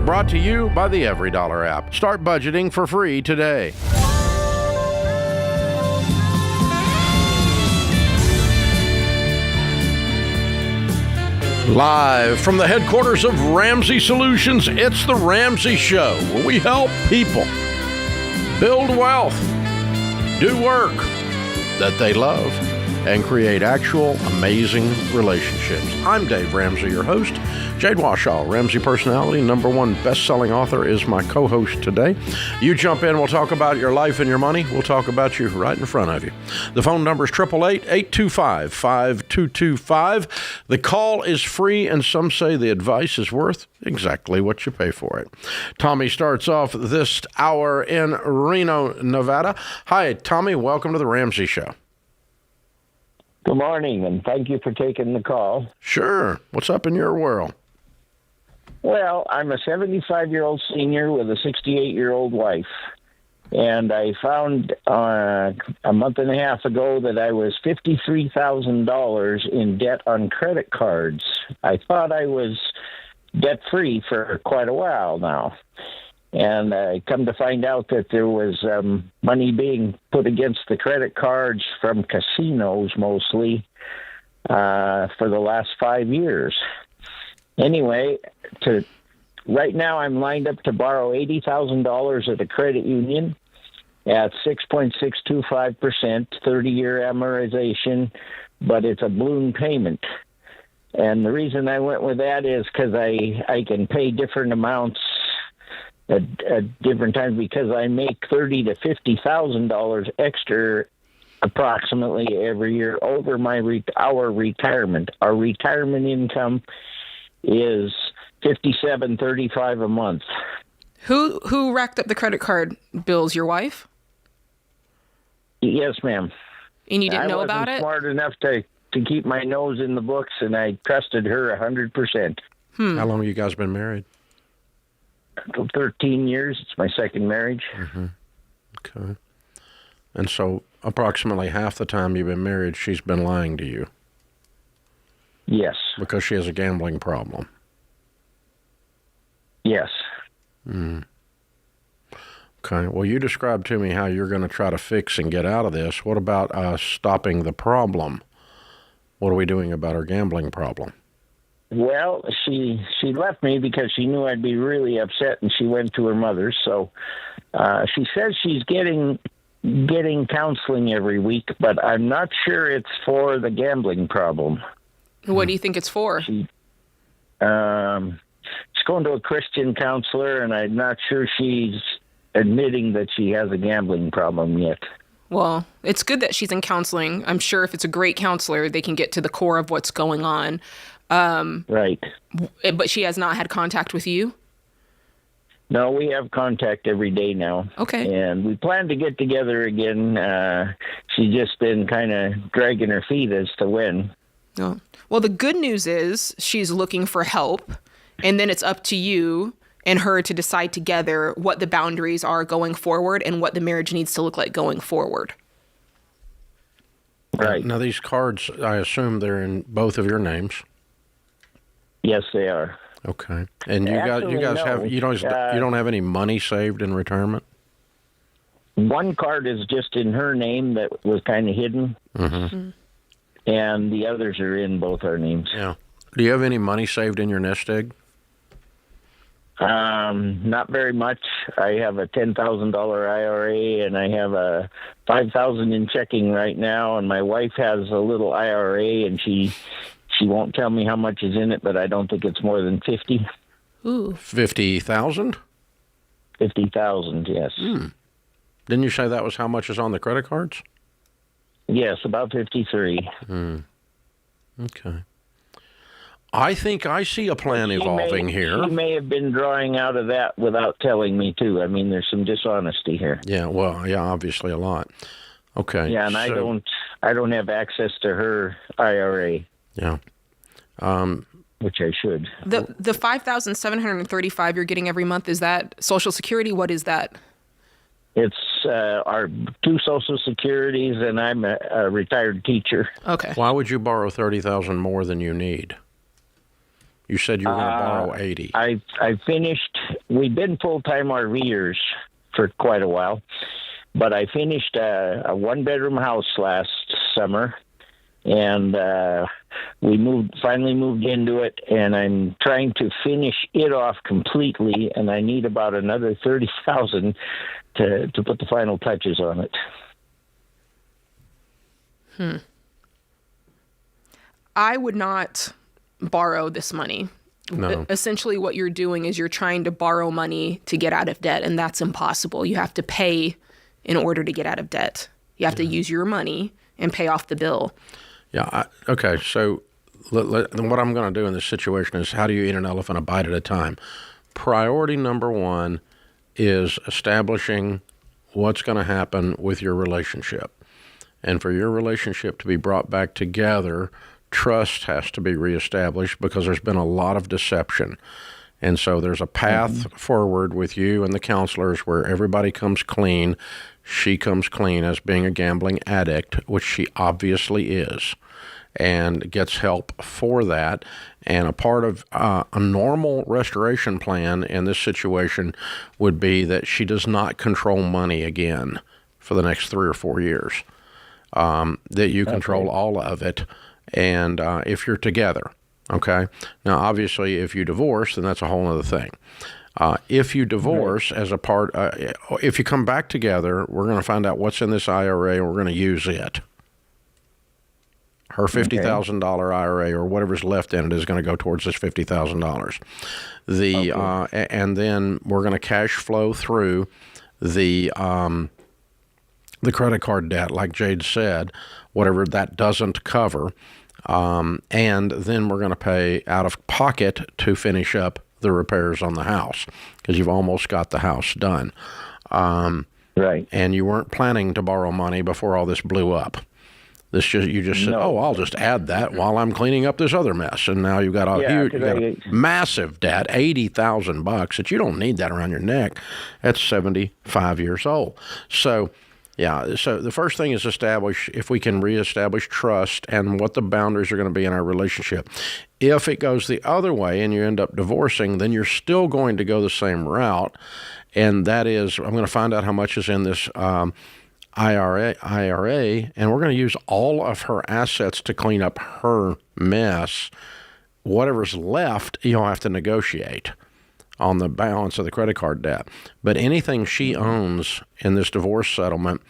brought to you by the EveryDollar app. Start budgeting for free today. Live from the headquarters of Ramsey Solutions, it's The Ramsey Show, where we help people build wealth, do work that they love, and create actual amazing relationships. I'm Dave Ramsey, your host. Jade Warshaw, Ramsey personality, #1 best-selling author, is my co-host today. You jump in, we'll talk about your life and your money. We'll talk about you right in front of you. The phone number is 888-825-5225. The call is free, and some say the advice is worth exactly what you pay for it. Tommy starts off this hour in Reno, Nevada. Hi, Tommy. Welcome to the Ramsey Show. Good morning, and thank you for taking the call. Sure. What's up in your world? Well, I'm a 75-year-old senior with a 68-year-old wife, and I found a month and a half ago that I was $53,000 in debt on credit cards. I thought I was debt-free for quite a while now, and I come to find out that there was money being put against the credit cards from casinos mostly for the last 5 years. Anyway, right now I'm lined up to borrow $80,000 at a credit union at 6.625%, 30-year amortization, but it's a balloon payment. And the reason I went with that is because I can pay different amounts at different times because I make $30,000 to $50,000 extra approximately every year over our retirement. Our retirement income is $57.35 a month. Who racked up the credit card bills? Your wife? Yes, ma'am. And you didn't know about it? I wasn't smart enough to keep my nose in the books, and I trusted her 100%. How long have you guys been married? 13 years. It's my second marriage. Mm-hmm. Okay. And so approximately half the time you've been married, she's been lying to you. Yes. Because she has a gambling problem. Yes. Mm. Okay. Well, you described to me how you're going to try to fix and get out of this. What about stopping the problem? What are we doing about her gambling problem? Well, she left me because she knew I'd be really upset, and she went to her mother. So she says she's getting counseling every week, but I'm not sure it's for the gambling problem. What do you think it's for? She's going to a Christian counselor, and I'm not sure she's admitting that she has a gambling problem yet. Well, it's good that she's in counseling. I'm sure if it's a great counselor, they can get to the core of what's going on. Right. But she has not had contact with you? No, we have contact every day now. Okay. And we plan to get together again. She's just been kind of dragging her feet as to when. Oh. Well, the good news is she's looking for help, and then it's up to you and her to decide together what the boundaries are going forward and what the marriage needs to look like going forward. Right. Now, these cards, I assume they're in both of your names. Yes, they are. Okay. And you guys no. have you don't have any money saved in retirement? One card is just in her name that was kind of hidden. Mm-hmm. And the others are in both our names. Yeah. Do you have any money saved in your nest egg? Not very much. I have a $10,000 IRA, and I have a $5,000 in checking right now. And my wife has a little IRA, and she won't tell me how much is in it, but I don't think it's more than 50. Ooh. 50,000? 50,000, yes. Didn't you say that was how much is on the credit cards? Yes, about 53. Okay. I think I see a plan evolving here. She may have been drawing out of that without telling me, too. I mean, there's some dishonesty here. Yeah, well, yeah, obviously a lot. Okay. Yeah, and I don't have access to her IRA. Yeah. Which I should. The $5,735 you're getting every month, is that Social Security? What is that? It's our two Social Securities, and I'm a retired teacher. Okay. Why would you borrow $30,000 more than you need? You said you were going to borrow $80,000. I finished we've been full-time RVers for quite a while, but I finished a one-bedroom house last summer, and we finally moved into it, and I'm trying to finish it off completely, and I need about another $30,000 to put the final touches on it. I would not borrow this money. No. Essentially, what you're doing is you're trying to borrow money to get out of debt, and that's impossible. You have to pay in order to get out of debt. You have to use your money and pay off the bill. Yeah. Okay. So what I'm going to do in this situation is, how do you eat an elephant a bite at a time? Priority number one is establishing what's going to happen with your relationship. And for your relationship to be brought back together, trust has to be reestablished, because there's been a lot of deception. And so there's a path forward with you and the counselors where everybody comes clean. She comes clean as being a gambling addict, which she obviously is, and gets help for that. And a part of a normal restoration plan in this situation would be that she does not control money again for the next 3 or 4 years, that you control all of it. And if you're together, okay? Now, obviously, if you divorce, then that's a whole other thing. If you divorce as a part, if you come back together, we're going to find out what's in this IRA, and we're going to use it. Her $50,000 IRA, or whatever's left in it, is going to go towards this $50,000. And then we're going to cash flow through the credit card debt, like Jade said, whatever that doesn't cover. And then we're going to pay out of pocket to finish up the repairs on the house, because you've almost got the house done. Right. And you weren't planning to borrow money before all this blew up. You just said, "Oh, I'll just add that while I'm cleaning up this other mess." And now you've got a massive debt, $80,000 that you don't need that around your neck. That's 75 years old. So, yeah. So the first thing is if we can reestablish trust and what the boundaries are going to be in our relationship. If it goes the other way and you end up divorcing, then you're still going to go the same route. And that is, I'm going to find out how much is in this IRA, and we're going to use all of her assets to clean up her mess. Whatever's left, you'll have to negotiate on the balance of the credit card debt. But anything she owns in this divorce settlement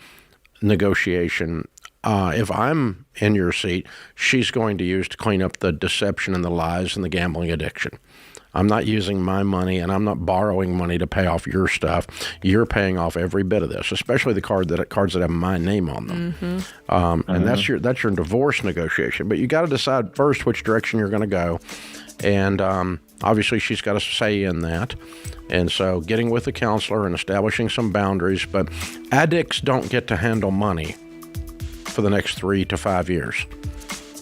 negotiation, if I'm in your seat, she's going to use to clean up the deception and the lies and the gambling addiction. I'm not using my money, and I'm not borrowing money to pay off your stuff. You're paying off every bit of this, especially the cards that have my name on them. And that's your divorce negotiation. But you got to decide first which direction you're going to go, and obviously she's got a say in that. And so getting with the counselor and establishing some boundaries. But addicts don't get to handle money for the next 3 to 5 years.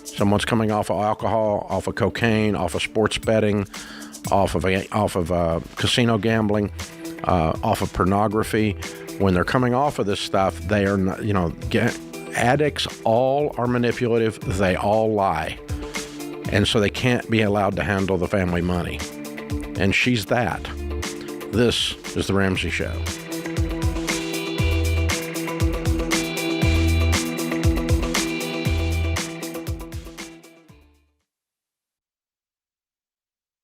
Someone's coming off of alcohol, off of cocaine, off of sports betting, off of casino gambling, off of pornography. When they're coming off of this stuff, they are not, addicts all are manipulative. They all lie. And so they can't be allowed to handle the family money. And she's that. This is The Ramsey Show.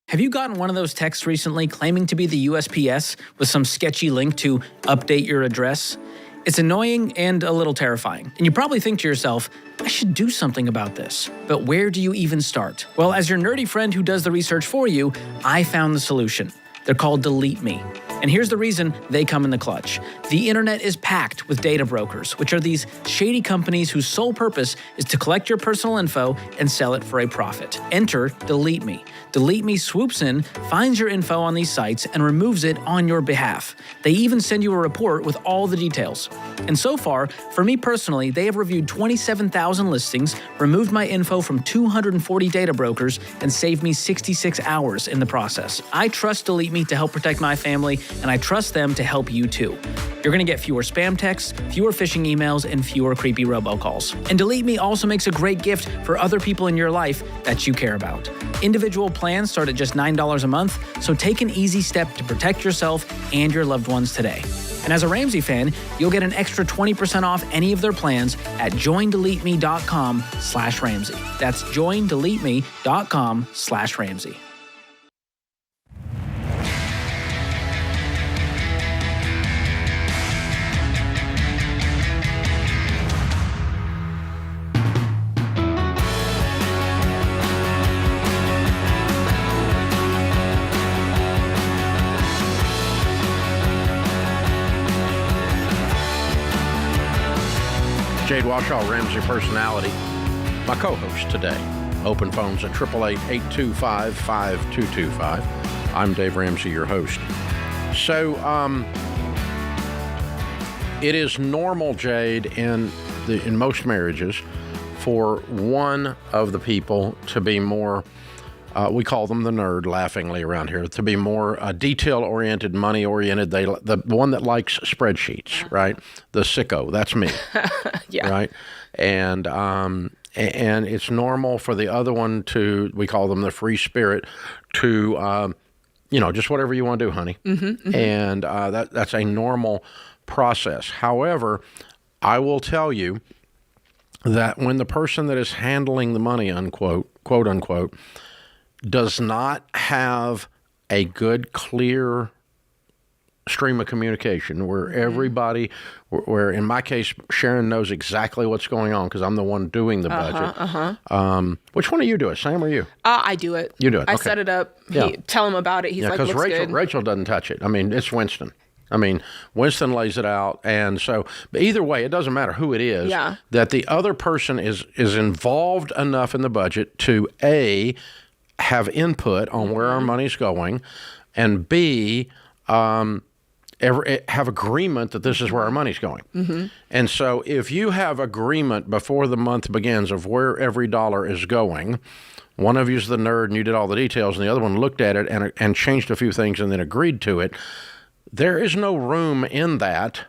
Have you gotten one of those texts recently claiming to be the USPS with some sketchy link to update your address? It's annoying and a little terrifying. And you probably think to yourself, I should do something about this. But where do you even start? Well, as your nerdy friend who does the research for you, I found the solution. They're called Delete Me. And here's the reason they come in the clutch. The internet is packed with data brokers, which are these shady companies whose sole purpose is to collect your personal info and sell it for a profit. Enter Delete Me. Delete Me swoops in, finds your info on these sites, and removes it on your behalf. They even send you a report with all the details. And so far, for me personally, they have reviewed 27,000 listings, removed my info from 240 data brokers, and saved me 66 hours in the process. I trust Delete Me to help protect my family, and I trust them to help you too. You're going to get fewer spam texts, fewer phishing emails, and fewer creepy robocalls. And Delete Me also makes a great gift for other people in your life that you care about. Individual plans start at just $9 a month, so take an easy step to protect yourself and your loved ones today. And as a Ramsey fan, you'll get an extra 20% off any of their plans at joindeleteme.com/Ramsey. That's joindeleteme.com/Ramsey. Jade Warshaw, Ramsey personality, my co-host today. Open phones at 888-825-5225. I'm Dave Ramsey, your host. So, it is normal, Jade, in most marriages, for one of the people to be more, we call them the nerd laughingly around here, to be more detail-oriented, money-oriented. The one that likes spreadsheets, right? The sicko, that's me. Yeah. Right? And it's normal for the other one to, we call them the free spirit, to, just whatever you want to do, honey. Mm-hmm. And that's a normal process. However, I will tell you that when the person that is handling the money, unquote, quote unquote, does not have a good, clear stream of communication where everybody, where in my case, Sharon knows exactly what's going on because I'm the one doing the budget. Which one do you do it, Sam or you? I do it. You do it. I Okay. set it up. Yeah. Tell him about it. He's like, looks because good. Rachel doesn't touch it. I mean, it's Winston. Winston lays it out. And so, but either way, it doesn't matter who it is, Yeah. that the other person is involved enough in the budget to A, have input on where our money's going, and B, have agreement that this is where our money's going. Mm-hmm. And so if you have agreement before the month begins of where every dollar is going, one of you's the nerd and you did all the details, and the other one looked at it and changed a few things and then agreed to it, there is no room in that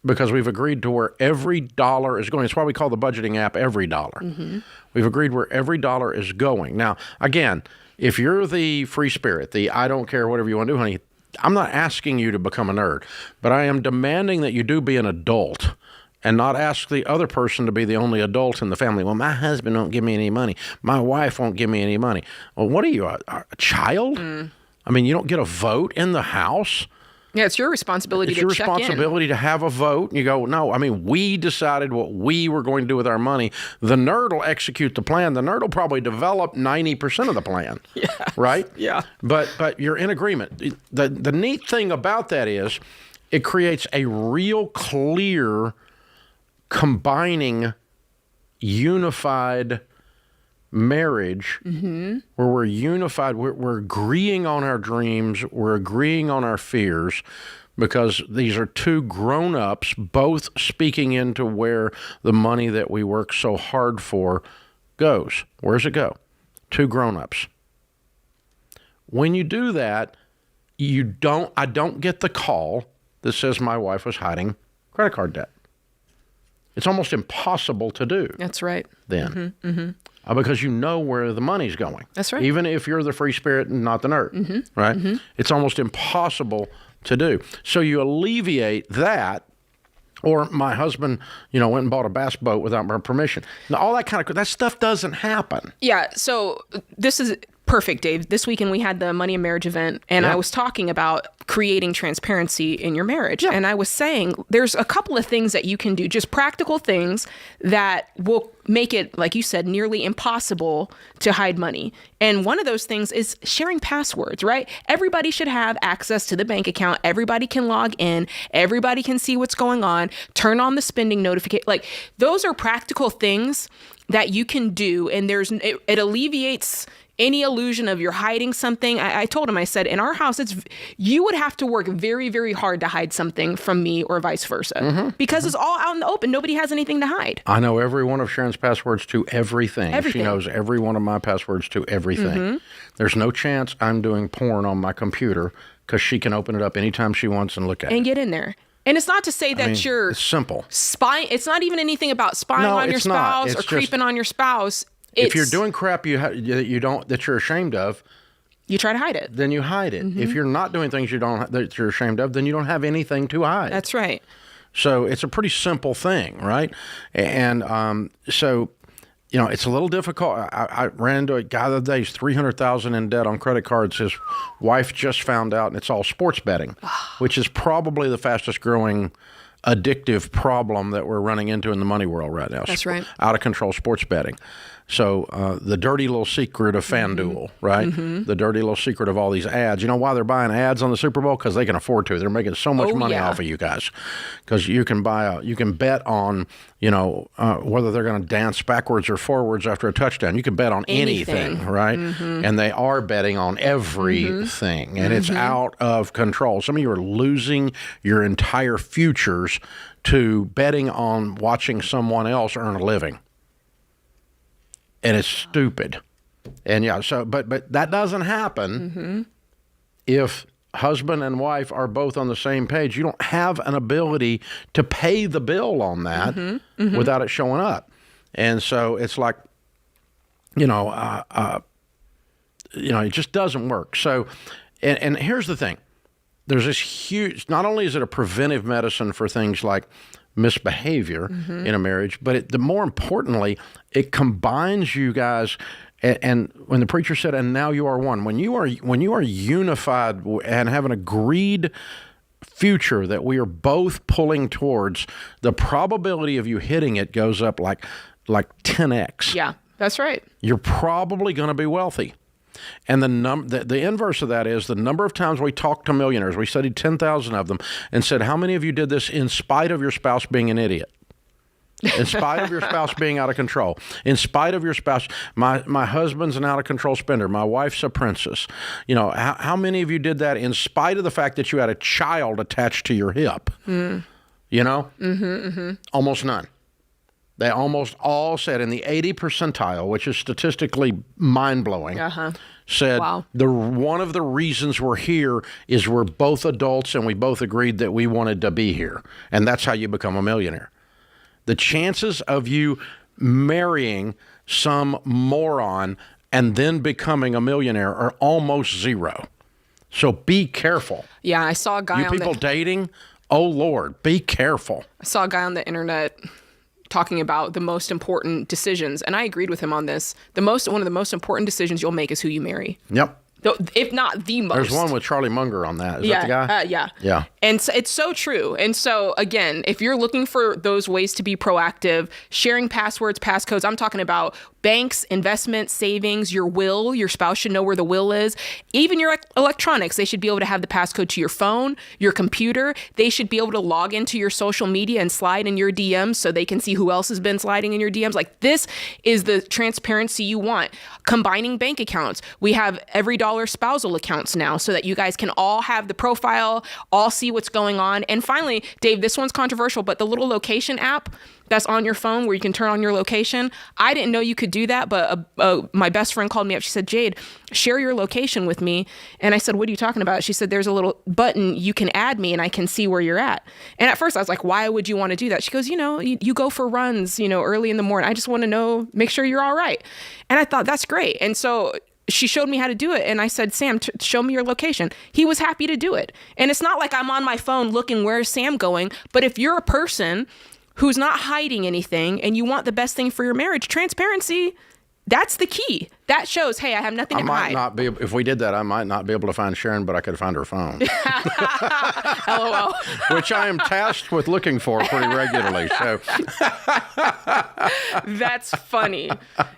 because we've agreed to where every dollar is going. That's why we call the budgeting app EveryDollar. Mm-hmm. We've agreed where every dollar is going. Now, again, if you're the free spirit, the I don't care, whatever you want to do, honey, I'm not asking you to become a nerd, but I am demanding that you do be an adult and not ask the other person to be the only adult in the family. Well, my husband won't give me any money. My wife won't give me any money. Well, what are you, a child? You don't get a vote in the house? Yeah, it's your responsibility It's to your check in. responsibility to have a vote. You go, no, we decided what we were going to do with our money. The nerd will execute the plan. The nerd will probably develop 90% of the plan. Yeah. Right? Yeah. But you're in agreement. The neat thing about that is it creates a real clear, combining, unified marriage where we're unified, we're agreeing on our dreams, we're agreeing on our fears, because these are two grown-ups both speaking into where the money that we work so hard for goes. Where's it go? Two grown-ups. When you do that, I don't get the call that says my wife was hiding credit card debt. It's almost impossible to do. That's right. Then. Because you know where the money's going. That's right. Even if you're the free spirit and not the nerd, right? It's almost impossible to do. So you alleviate that. Or my husband, went and bought a bass boat without my permission. Now, all that stuff doesn't happen. Yeah, so this is perfect, Dave. This weekend we had the Money and Marriage event, and I was talking about creating transparency in your marriage. Yeah. And I was saying there's a couple of things that you can do, just practical things that will make it, like you said, nearly impossible to hide money. And one of those things is sharing passwords, right? Everybody should have access to the bank account. Everybody can log in. Everybody can see what's going on. Turn on the spending notification. Like, those are practical things that you can do, and it alleviates any illusion of you're hiding something. I told him, I said, in our house, you would have to work very, very hard to hide something from me or vice versa, because it's all out in the open. Nobody has anything to hide. I know every one of Sharon's passwords to everything. She knows every one of my passwords to everything. There's no chance I'm doing porn on my computer because she can open it up anytime she wants and look at it. And get in there. And it's not to say that you're it's simple. spying. It's not even anything about spying on your spouse or creeping on your spouse. If you're doing crap that you're ashamed of, you try to hide it. Then you hide it. If you're not doing things that you're ashamed of, then you don't have anything to hide. That's right. So it's a pretty simple thing, right? And so, it's a little difficult. I ran into a guy the other day, he's $300,000 in debt on credit cards. His wife just found out, and it's all sports betting, which is probably the fastest growing addictive problem that we're running into in the money world right now. That's right. Out of control sports betting. So the dirty little secret of FanDuel, right? The dirty little secret of all these ads. You know why they're buying ads on the Super Bowl? Because they can afford to. They're making so much money off of you guys. Because you can bet on, whether they're going to dance backwards or forwards after a touchdown. You can bet on anything right? And they are betting on everything. And it's out of control. Some of you are losing your entire futures to betting on watching someone else earn a living. And it's stupid. And but that doesn't happen if husband and wife are both on the same page. You don't have an ability to pay the bill on that without it showing up. And so it's like, it just doesn't work. So, and here's the thing. There's this huge, not only is it a preventive medicine for things like misbehavior in a marriage, but the more importantly, it combines you guys. And when the preacher said, "And now you are one," when you are unified and have an agreed future that we are both pulling towards, the probability of you hitting it goes up like 10x. Yeah, that's right. You're probably going to be wealthy. And the inverse of that is the number of times we talked to millionaires. We studied 10,000 of them and said, how many of you did this in spite of your spouse being an idiot? In spite of your spouse being out of control. In spite of your spouse, my husband's an out of control spender. My wife's a princess. How many of you did that in spite of the fact that you had a child attached to your hip? Almost none. They almost all said in the 80 percentile, which is statistically mind-blowing, said one of the reasons we're here is we're both adults and we both agreed that we wanted to be here. And that's how you become a millionaire. The chances of you marrying some moron and then becoming a millionaire are almost zero. So be careful. Yeah, I saw a guy you people dating, oh Lord, be careful. I saw a guy on the internet talking about the most important decisions, and I agreed with him on this. One of the most important decisions you'll make is who you marry. Yep. If not the most. There's one with Charlie Munger on that. Is that the guy? Yeah. And so it's so true. And so, again, if you're looking for those ways to be proactive, sharing passwords, passcodes, I'm talking about banks, investments, savings, your will. Your spouse should know where the will is. Even your electronics, they should be able to have the passcode to your phone, your computer. They should be able to log into your social media and slide in your DMs so they can see who else has been sliding in your DMs. Like, this is the transparency you want. Combining bank accounts. We have EveryDollar spousal accounts now so that you guys can all have the profile, all see what's going on. And finally, Dave, this one's controversial, but the little location app that's on your phone where you can turn on your location. I didn't know you could do that, but my best friend called me up. She said, Jade, share your location with me. And I said, what are you talking about? She said, there's a little button, you can add me and I can see where you're at. And at first I was like, why would you want to do that? She goes, you go for runs, early in the morning. I just want to know, make sure you're all right. And I thought, that's great. And so she showed me how to do it. And I said, Sam, show me your location. He was happy to do it. And it's not like I'm on my phone looking, where's Sam going? But if you're a person who's not hiding anything and you want the best thing for your marriage, transparency, that's the key. That shows, hey, I have nothing to hide. If we did that, I might not be able to find Sharon, but I could find her phone. LOL. Which I am tasked with looking for pretty regularly. So that's funny.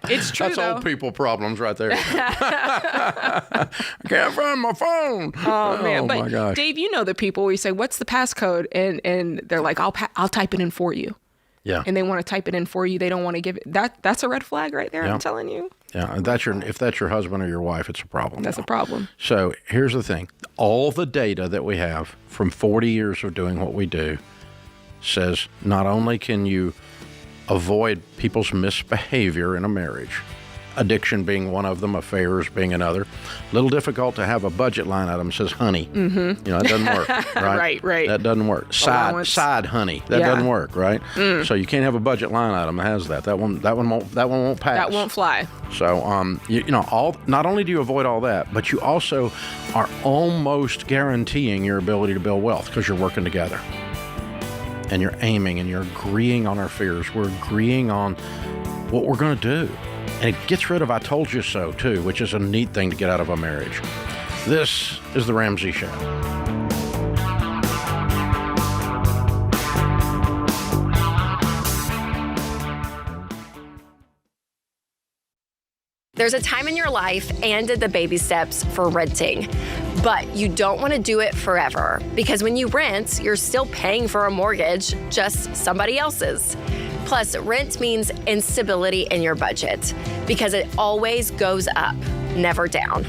It's true, That's old people problems right there. I can't find my phone. Oh, man. But my gosh. Dave, you know the people where you say, what's the passcode? And they're like, I'll type it in for you. Yeah. And they want to type it in for you. They don't want to give it. That's a red flag right there, I'm telling you. Yeah, if that's your husband or your wife, it's a problem. That's a problem. So here's the thing. All the data that we have from 40 years of doing what we do says not only can you avoid people's misbehavior in a marriage, addiction being one of them, affairs being another. A little difficult to have a budget line item that says honey. Mm-hmm. It doesn't work, right? Right. That doesn't work. Side honey. That doesn't work, right? So you can't have a budget line item that has that. That one won't pass. That won't fly. So not only do you avoid all that, but you also are almost guaranteeing your ability to build wealth because you're working together. And you're aiming and you're agreeing on our fears. We're agreeing on what we're going to do. And it gets rid of I told you so, too, which is a neat thing to get out of a marriage. This is The Ramsey Show. There's a time in your life and the baby steps for renting. But you don't want to do it forever because when you rent, you're still paying for a mortgage, just somebody else's. Plus, rent means instability in your budget because it always goes up, never down.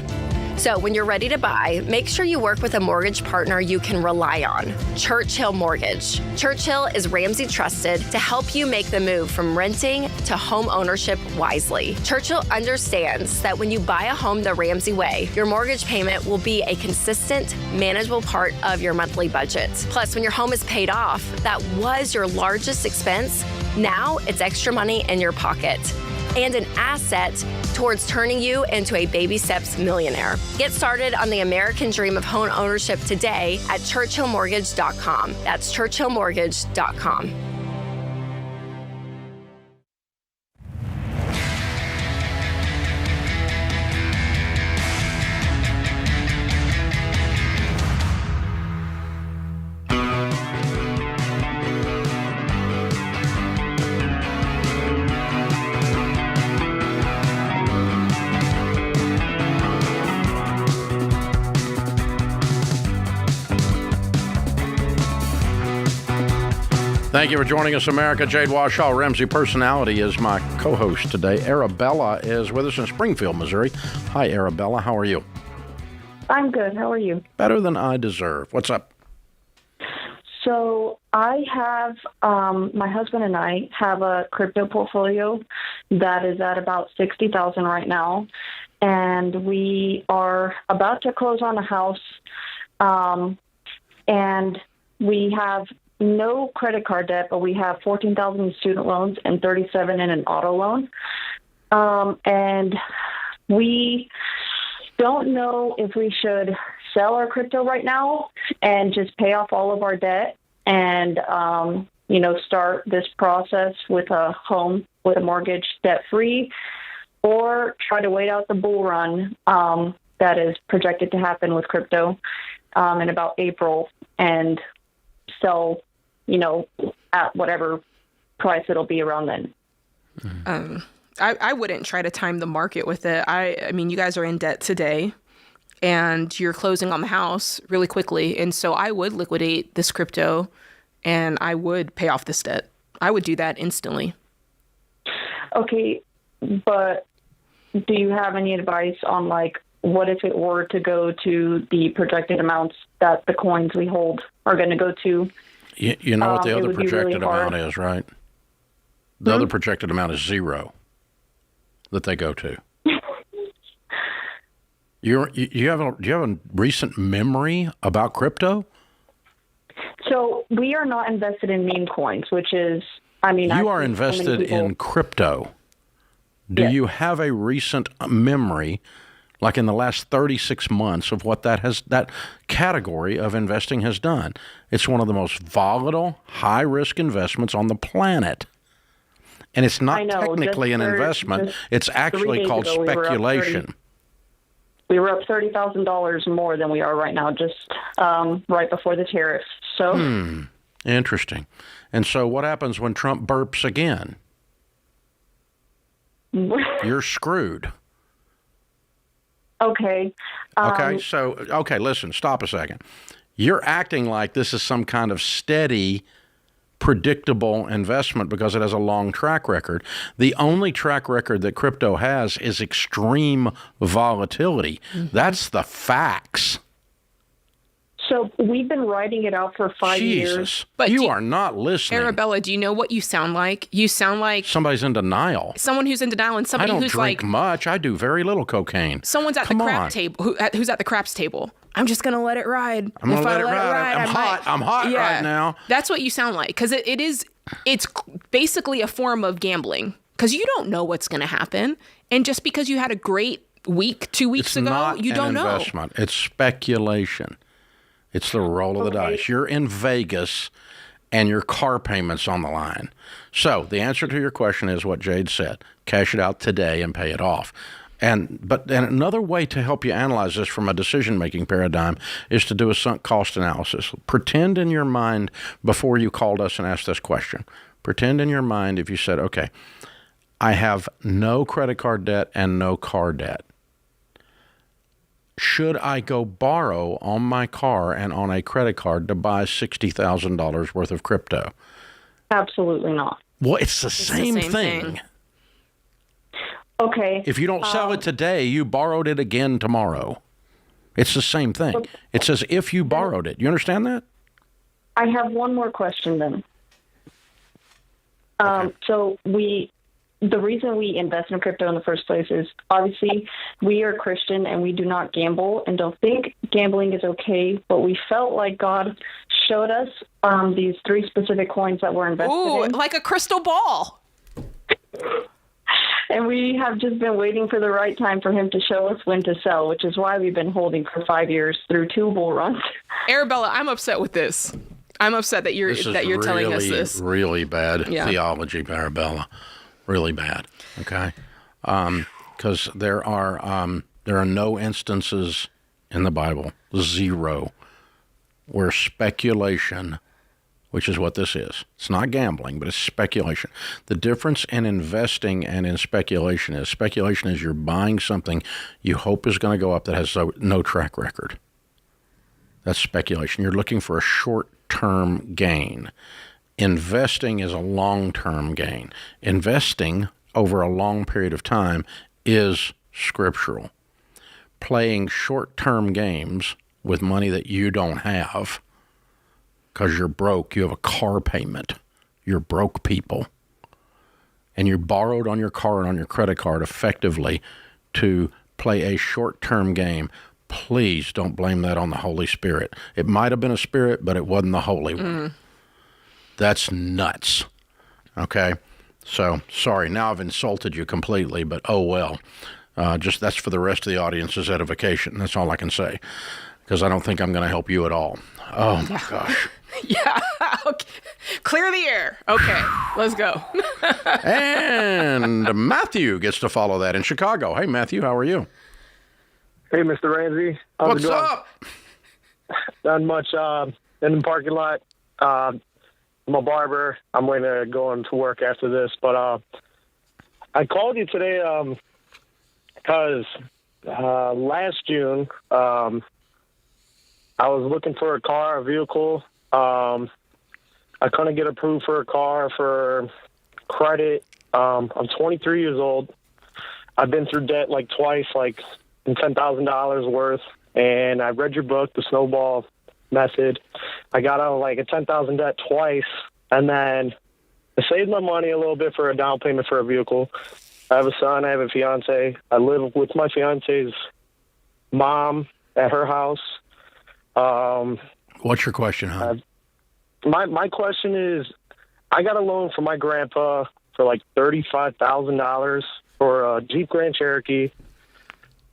So when you're ready to buy, make sure you work with a mortgage partner you can rely on. Churchill Mortgage. Churchill is Ramsey trusted to help you make the move from renting to home ownership wisely. Churchill understands that when you buy a home the Ramsey way, your mortgage payment will be a consistent, manageable part of your monthly budget. Plus, when your home is paid off, that was your largest expense. Now it's extra money in your pocket and an asset towards turning you into a baby steps millionaire. Get started on the American dream of home ownership today at churchillmortgage.com. That's churchillmortgage.com. Thank you for joining us, America. Jade Warshaw, Ramsey Personality, is my co-host today. Arabella is with us in Springfield, Missouri. Hi, Arabella. How are you? I'm good. How are you? Better than I deserve. What's up? So I have, my husband and I have a crypto portfolio that is at about $60,000 right now. And we are about to close on a house. And we have no credit card debt, but we have $14,000 in student loans and $37,000 in an auto loan. And we don't know if we should sell our crypto right now and just pay off all of our debt and, start this process with a home with a mortgage debt-free, or try to wait out the bull run that is projected to happen with crypto in about April and sell at whatever price it'll be around then. I wouldn't try to time the market with it. I mean, you guys are in debt today and you're closing on the house really quickly. And so I would liquidate this crypto and I would pay off this debt. I would do that instantly. Okay, but do you have any advice on, what if it were to go to the projected amounts that the coins we hold are going to go to? You know what the other projected really amount is, right? The other projected amount is zero that they go to. Do you have a recent memory about crypto? So we are not invested in meme coins, which is, you are invested in crypto. Do you have a recent memory, like in the last 36 months, of what that category of investing has done? It's one of the most volatile, high-risk investments on the planet. And it's not technically an investment. It's actually called speculation. We were up $30,000 more than we are right now, just right before the tariffs. So, interesting. And so what happens when Trump burps again? You're screwed. Okay. Listen, stop a second. You're acting like this is some kind of steady, predictable investment because it has a long track record. The only track record that crypto has is extreme volatility. That's the facts. So we've been writing it out for 5 years. Jesus, But you are not listening. Arabella, do you know what you sound like? You sound like Somebody's in denial. someone who's in denial and I somebody don't who's drink like much. I do very little cocaine. someone's at Come the crap on. table. Who's at the craps table? I'm just gonna let it ride. I'm gonna If I let it ride. I'm I hot. might. I'm hot right now. That's what you sound like, because it's basically a form of gambling, because you don't know what's gonna happen, and just because you had a great week 2 weeks It's ago, not you an don't know. investment. It's speculation. It's the roll of the dice. You're in Vegas, and your car payment's on the line. So the answer to your question is what Jade said: cash it out today and pay it off. And another way to help you analyze this from a decision-making paradigm is to do a sunk cost analysis. Pretend in your mind before you called us and asked this question. Pretend in your mind if you said, okay, I have no credit card debt and no car debt. Should I go borrow on my car and on a credit card to buy $60,000 worth of crypto? Absolutely not. Well, it's the same same thing. thing. Okay. If you don't sell it today, you borrowed it again tomorrow. It's the same thing. It's as if you borrowed it. You understand that? I have one more question then. So the reason we invest in crypto in the first place is obviously we are Christian and we do not gamble and don't think gambling is okay, but we felt like God showed us these 3 specific coins that we're invested Ooh, in. like a crystal ball. And we have just been waiting for the right time for him to show us when to sell, which is why we've been holding for 5 years through 2 bull runs. Arabella, I'm upset with this. I'm upset that you're telling us this. Really bad Yeah. theology, Arabella. Really bad. Okay, because there are no instances in the Bible, 0, where speculation, which is what this is. It's not gambling, but it's speculation. The difference in investing and in speculation is you're buying something you hope is going to go up that has no track record. That's speculation. You're looking for a short-term gain. Investing is a long-term gain. Investing over a long period of time is scriptural. Playing short-term games with money that you don't have because you're broke, you have a car payment, you're broke people, and you borrowed on your car and on your credit card effectively to play a short-term game. Please don't blame that on the Holy Spirit. It might have been a spirit, but it wasn't the Holy One. That's nuts. Okay? So, sorry, now I've insulted you completely, but oh well. Just that's for the rest of the audience's edification. That's all I can say, because I don't think I'm going to help you at all. Oh, my gosh. Yeah. Okay. Clear the air. Okay. Let's go. And Matthew gets to follow that in Chicago. Hey, Matthew, how are you? Hey, Mr. Ramsey. How's What's it going? up? Not much. In the parking lot. I'm a barber. I'm waiting to go into work after this. But I called you today because last June I was looking for a vehicle. I couldn't get approved for a car for credit. I'm 23 years old. I've been through debt like twice, like $10,000 worth. And I read your book, The Snowball Method. I got out of like a $10,000 debt twice. And then I saved my money a little bit for a down payment for a vehicle. I have a son. I have a fiance. I live with my fiance's mom at her house. What's your question, hon? My question is, I got a loan from my grandpa for like $35,000 for a Jeep Grand Cherokee.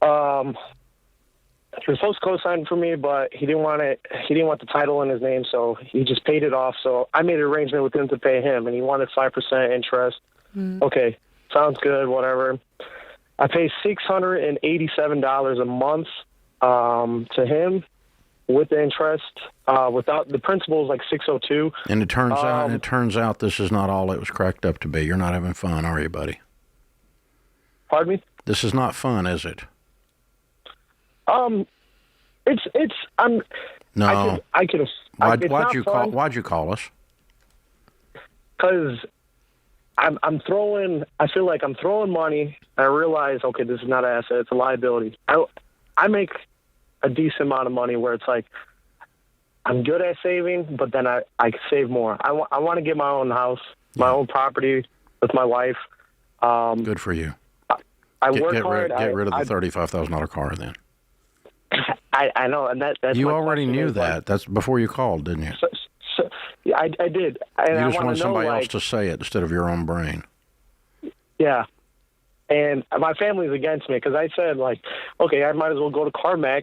He was supposed to co-sign for me, but he didn't want it. He didn't want the title in his name, so he just paid it off. So I made an arrangement with him to pay him, and he wanted 5% interest. Okay, sounds good, whatever. I pay $687 a month to him with the interest. Without the principal is like $602. And it turns out this is not all it was cracked up to be. You're not having fun, are you, buddy? Pardon me? This is not fun, is it? No. Why'd you call us? Because I feel like I'm throwing money, and I realize, okay, this is not an asset, it's a liability. I make a decent amount of money where it's like, I'm good at saving, but then I save more. I want to get my own house, my own property with my wife. Good for you. I work hard. Get rid of the $35,000 car then. I know, and that's you my already question knew is, that. That's before you called, didn't you? Yeah, I did. And You I just wanna want know, somebody like, else to say it instead of your own brain. Yeah. And my family's against me because I said, like, okay, I might as well go to CarMax,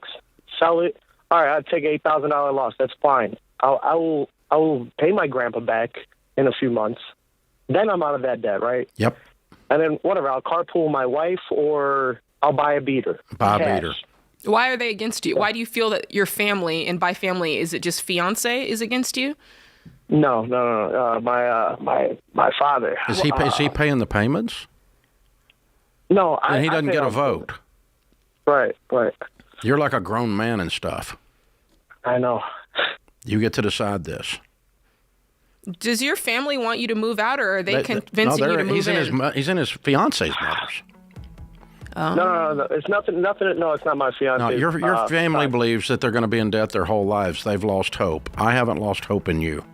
sell it. All right, I'll take $8,000 loss. That's fine. I will pay my grandpa back in a few months. Then I'm out of that debt, right? Yep. And then whatever, I'll carpool my wife or I'll buy a beater. Buy a Cash. beater. Why are they against you? Why do you feel that your family, and by family, is it just fiance, is against you? No. My father. Is he paying the payments? No, And he doesn't pay get a off- vote. Right. You're like a grown man and stuff. I know. You get to decide this. Does your family want you to move out, or are they convincing you to move in? He's in his fiance's mother's. No. It's nothing. No, it's not my fiance. No, your family believes that they're going to be in debt their whole lives. They've lost hope. I haven't lost hope in you.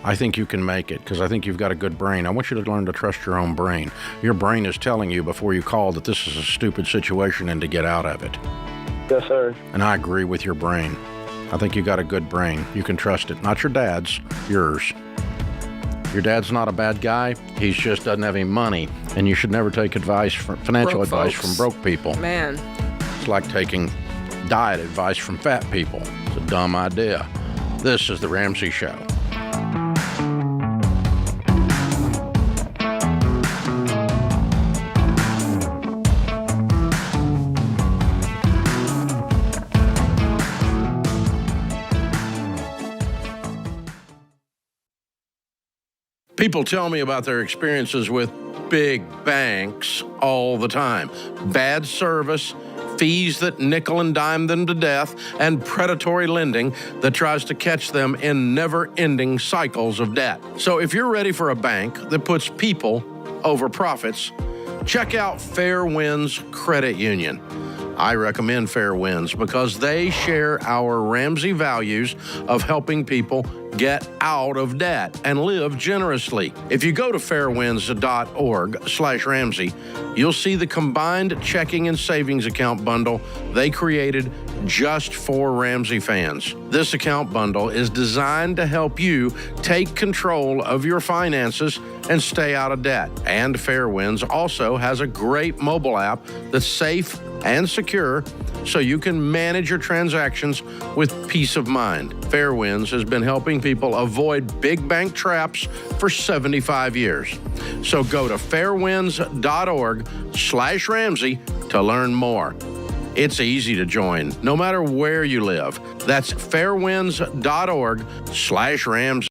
I think you can make it because I think you've got a good brain. I want you to learn to trust your own brain. Your brain is telling you before you call that this is a stupid situation and to get out of it. Yes, sir. And I agree with your brain. I think you got a good brain. You can trust it. Not your dad's, yours. Your dad's not a bad guy. He just doesn't have any money. And you should never take financial Broke advice folks. from broke people. Man. It's like taking diet advice from fat people. It's a dumb idea. This is The Ramsey Show. People tell me about their experiences with big banks all the time. Bad service, fees that nickel and dime them to death, and predatory lending that tries to catch them in never-ending cycles of debt. So if you're ready for a bank that puts people over profits, check out Fair Winds Credit Union. I recommend Fair Winds because they share our Ramsey values of helping people get out of debt and live generously. If you go to fairwinds.org/Ramsey, you'll see the combined checking and savings account bundle they created just for Ramsey fans. This account bundle is designed to help you take control of your finances and stay out of debt. And Fairwinds also has a great mobile app that's safe and secure so you can manage your transactions with peace of mind. Fairwinds has been helping people avoid big bank traps for 75 years. So go to fairwinds.org/Ramsey to learn more. It's easy to join, no matter where you live. That's fairwinds.org/Ramsey.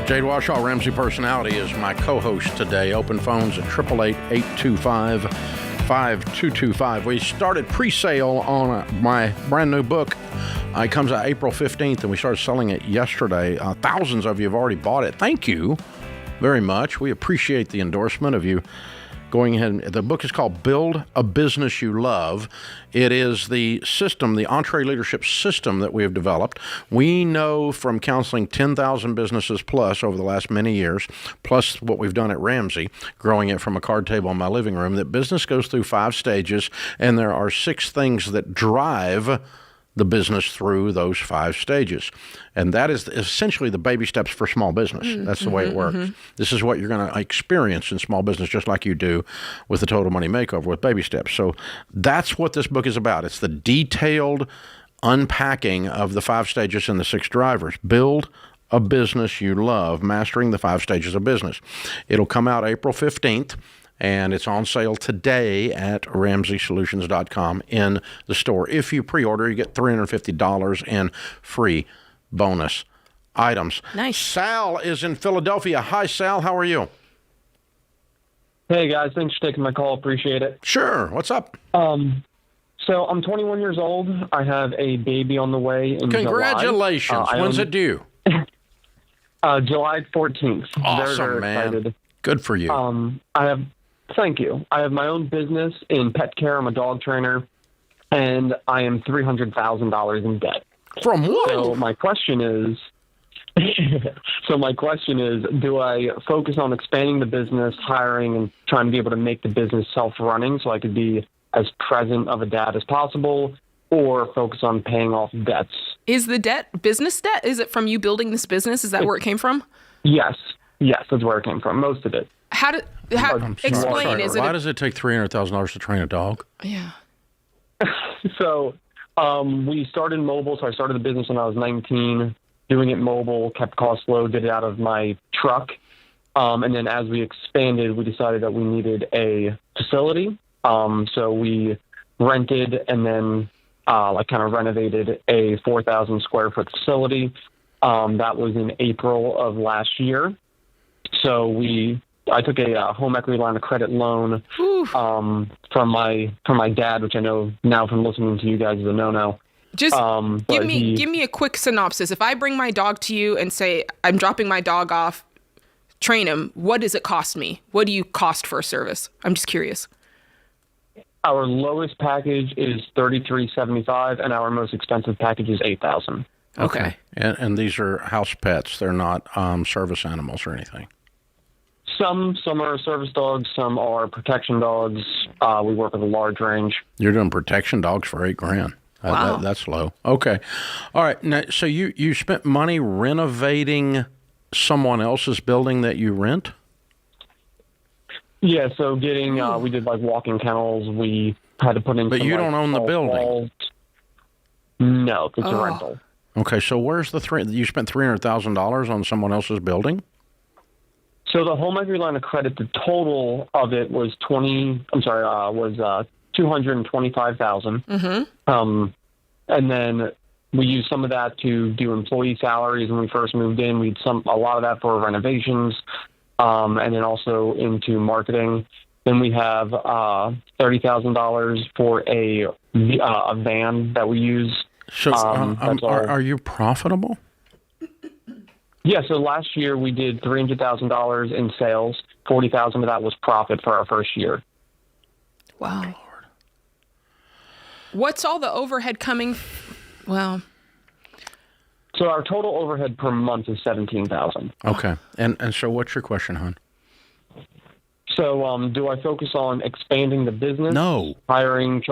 Jade Warshaw, Ramsey Personality, is my co-host today. Open phones at 888-825-5225. We started pre-sale on my brand new book. It comes out April 15th, and we started selling it yesterday. Thousands of you have already bought it. Thank you very much. We appreciate the endorsement of you going ahead. The book is called Build a Business You Love. It is the system, the Entree Leadership system that we have developed. We know from counseling 10,000 businesses plus over the last many years, plus what we've done at Ramsey, growing it from a card table in my living room, that business goes through 5 stages, and there are 6 things that drive the business through those 5 stages. And that is essentially the baby steps for small business. That's the way it works. This is what you're going to experience in small business, just like you do with the Total Money Makeover with baby steps. So that's what this book is about. It's the detailed unpacking of the 5 stages and the 6 drivers. Build a business you love, mastering the 5 stages of business. It'll come out April 15th. And it's on sale today at RamseySolutions.com in the store. If you pre-order, you get $350 in free bonus items. Nice. Sal is in Philadelphia. Hi, Sal. How are you? Hey, guys. Thanks for taking my call. Appreciate it. Sure. What's up? So I'm 21 years old. I have a baby on the way in Congratulations. July. When's it due? July 14th. Awesome, very man. excited. Good for you. Thank you. I have my own business in pet care. I'm a dog trainer, and I am $300,000 in debt. From what? So my question is, do I focus on expanding the business, hiring, and trying to be able to make the business self-running so I could be as present of a dad as possible, or focus on paying off debts? Is the debt business debt? Is it from you building this business? Is that where it came from? Yes, that's where it came from. Most of it. Explain? Is it? Why does it take $300,000 to train a dog? Yeah. So we started mobile. So I started the business when I was 19, doing it mobile, kept costs low, did it out of my truck. And then as we expanded, we decided that we needed a facility. So we rented and then kind of renovated a 4,000 square foot facility. That was in April of last year. So I took a home equity line of credit loan from my dad, which I know now from listening to you guys is a no-no. Just give me a quick synopsis. If I bring my dog to you and say I'm dropping my dog off, train him, what does it cost me? What do you cost for a service? I'm just curious. Our lowest package is $33.75, and our most expensive package is $8,000. Okay. And these are house pets. They're not service animals or anything. Some are service dogs. Some are protection dogs. We work with a large range. You're doing protection dogs for $8,000. Wow. That's low. Okay. All right. Now, so you spent money renovating someone else's building that you rent? Yeah. So we did like walking kennels. We had to put in. But you don't own the building. Walls. No, it's a rental. Okay. So where's you spent $300,000 on someone else's building? So the home equity line of credit, the total of it was $225,000. Mm-hmm. And then we used some of that to do employee salaries when we first moved in. We had a lot of that for renovations, and then also into marketing. Then we have $30,000 for a van that we use. So are you profitable? Yeah, so last year we did $300,000 in sales. $40,000 of that was profit for our first year. Wow. Lord. What's all the overhead coming? Well, so our total overhead per month is $17,000. Okay, and so what's your question, hon? So do I focus on expanding the business? No. Hiring,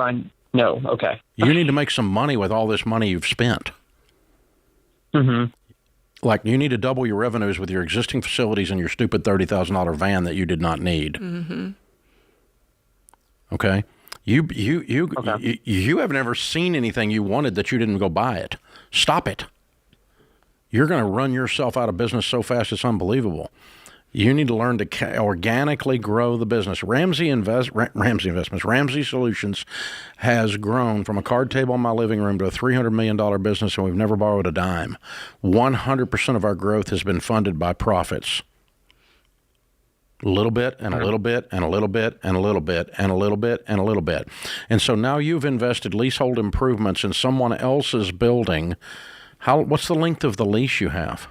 No. Okay. You need to make some money with all this money you've spent. Mm-hmm. Like, you need to double your revenues with your existing facilities and your stupid $30,000 van that you did not need. Mm-hmm. Okay? You have never seen anything you wanted that you didn't go buy it. Stop it. You're going to run yourself out of business so fast it's unbelievable. You need to learn to organically grow the business. Ramsey Solutions has grown from a card table in my living room to a $300 million business, and we've never borrowed a dime. 100% of our growth has been funded by profits. A little bit, and a little bit, and a little bit, and a little bit, and a little bit, and a little bit. And so now you've invested leasehold improvements in someone else's building. What's the length of the lease you have?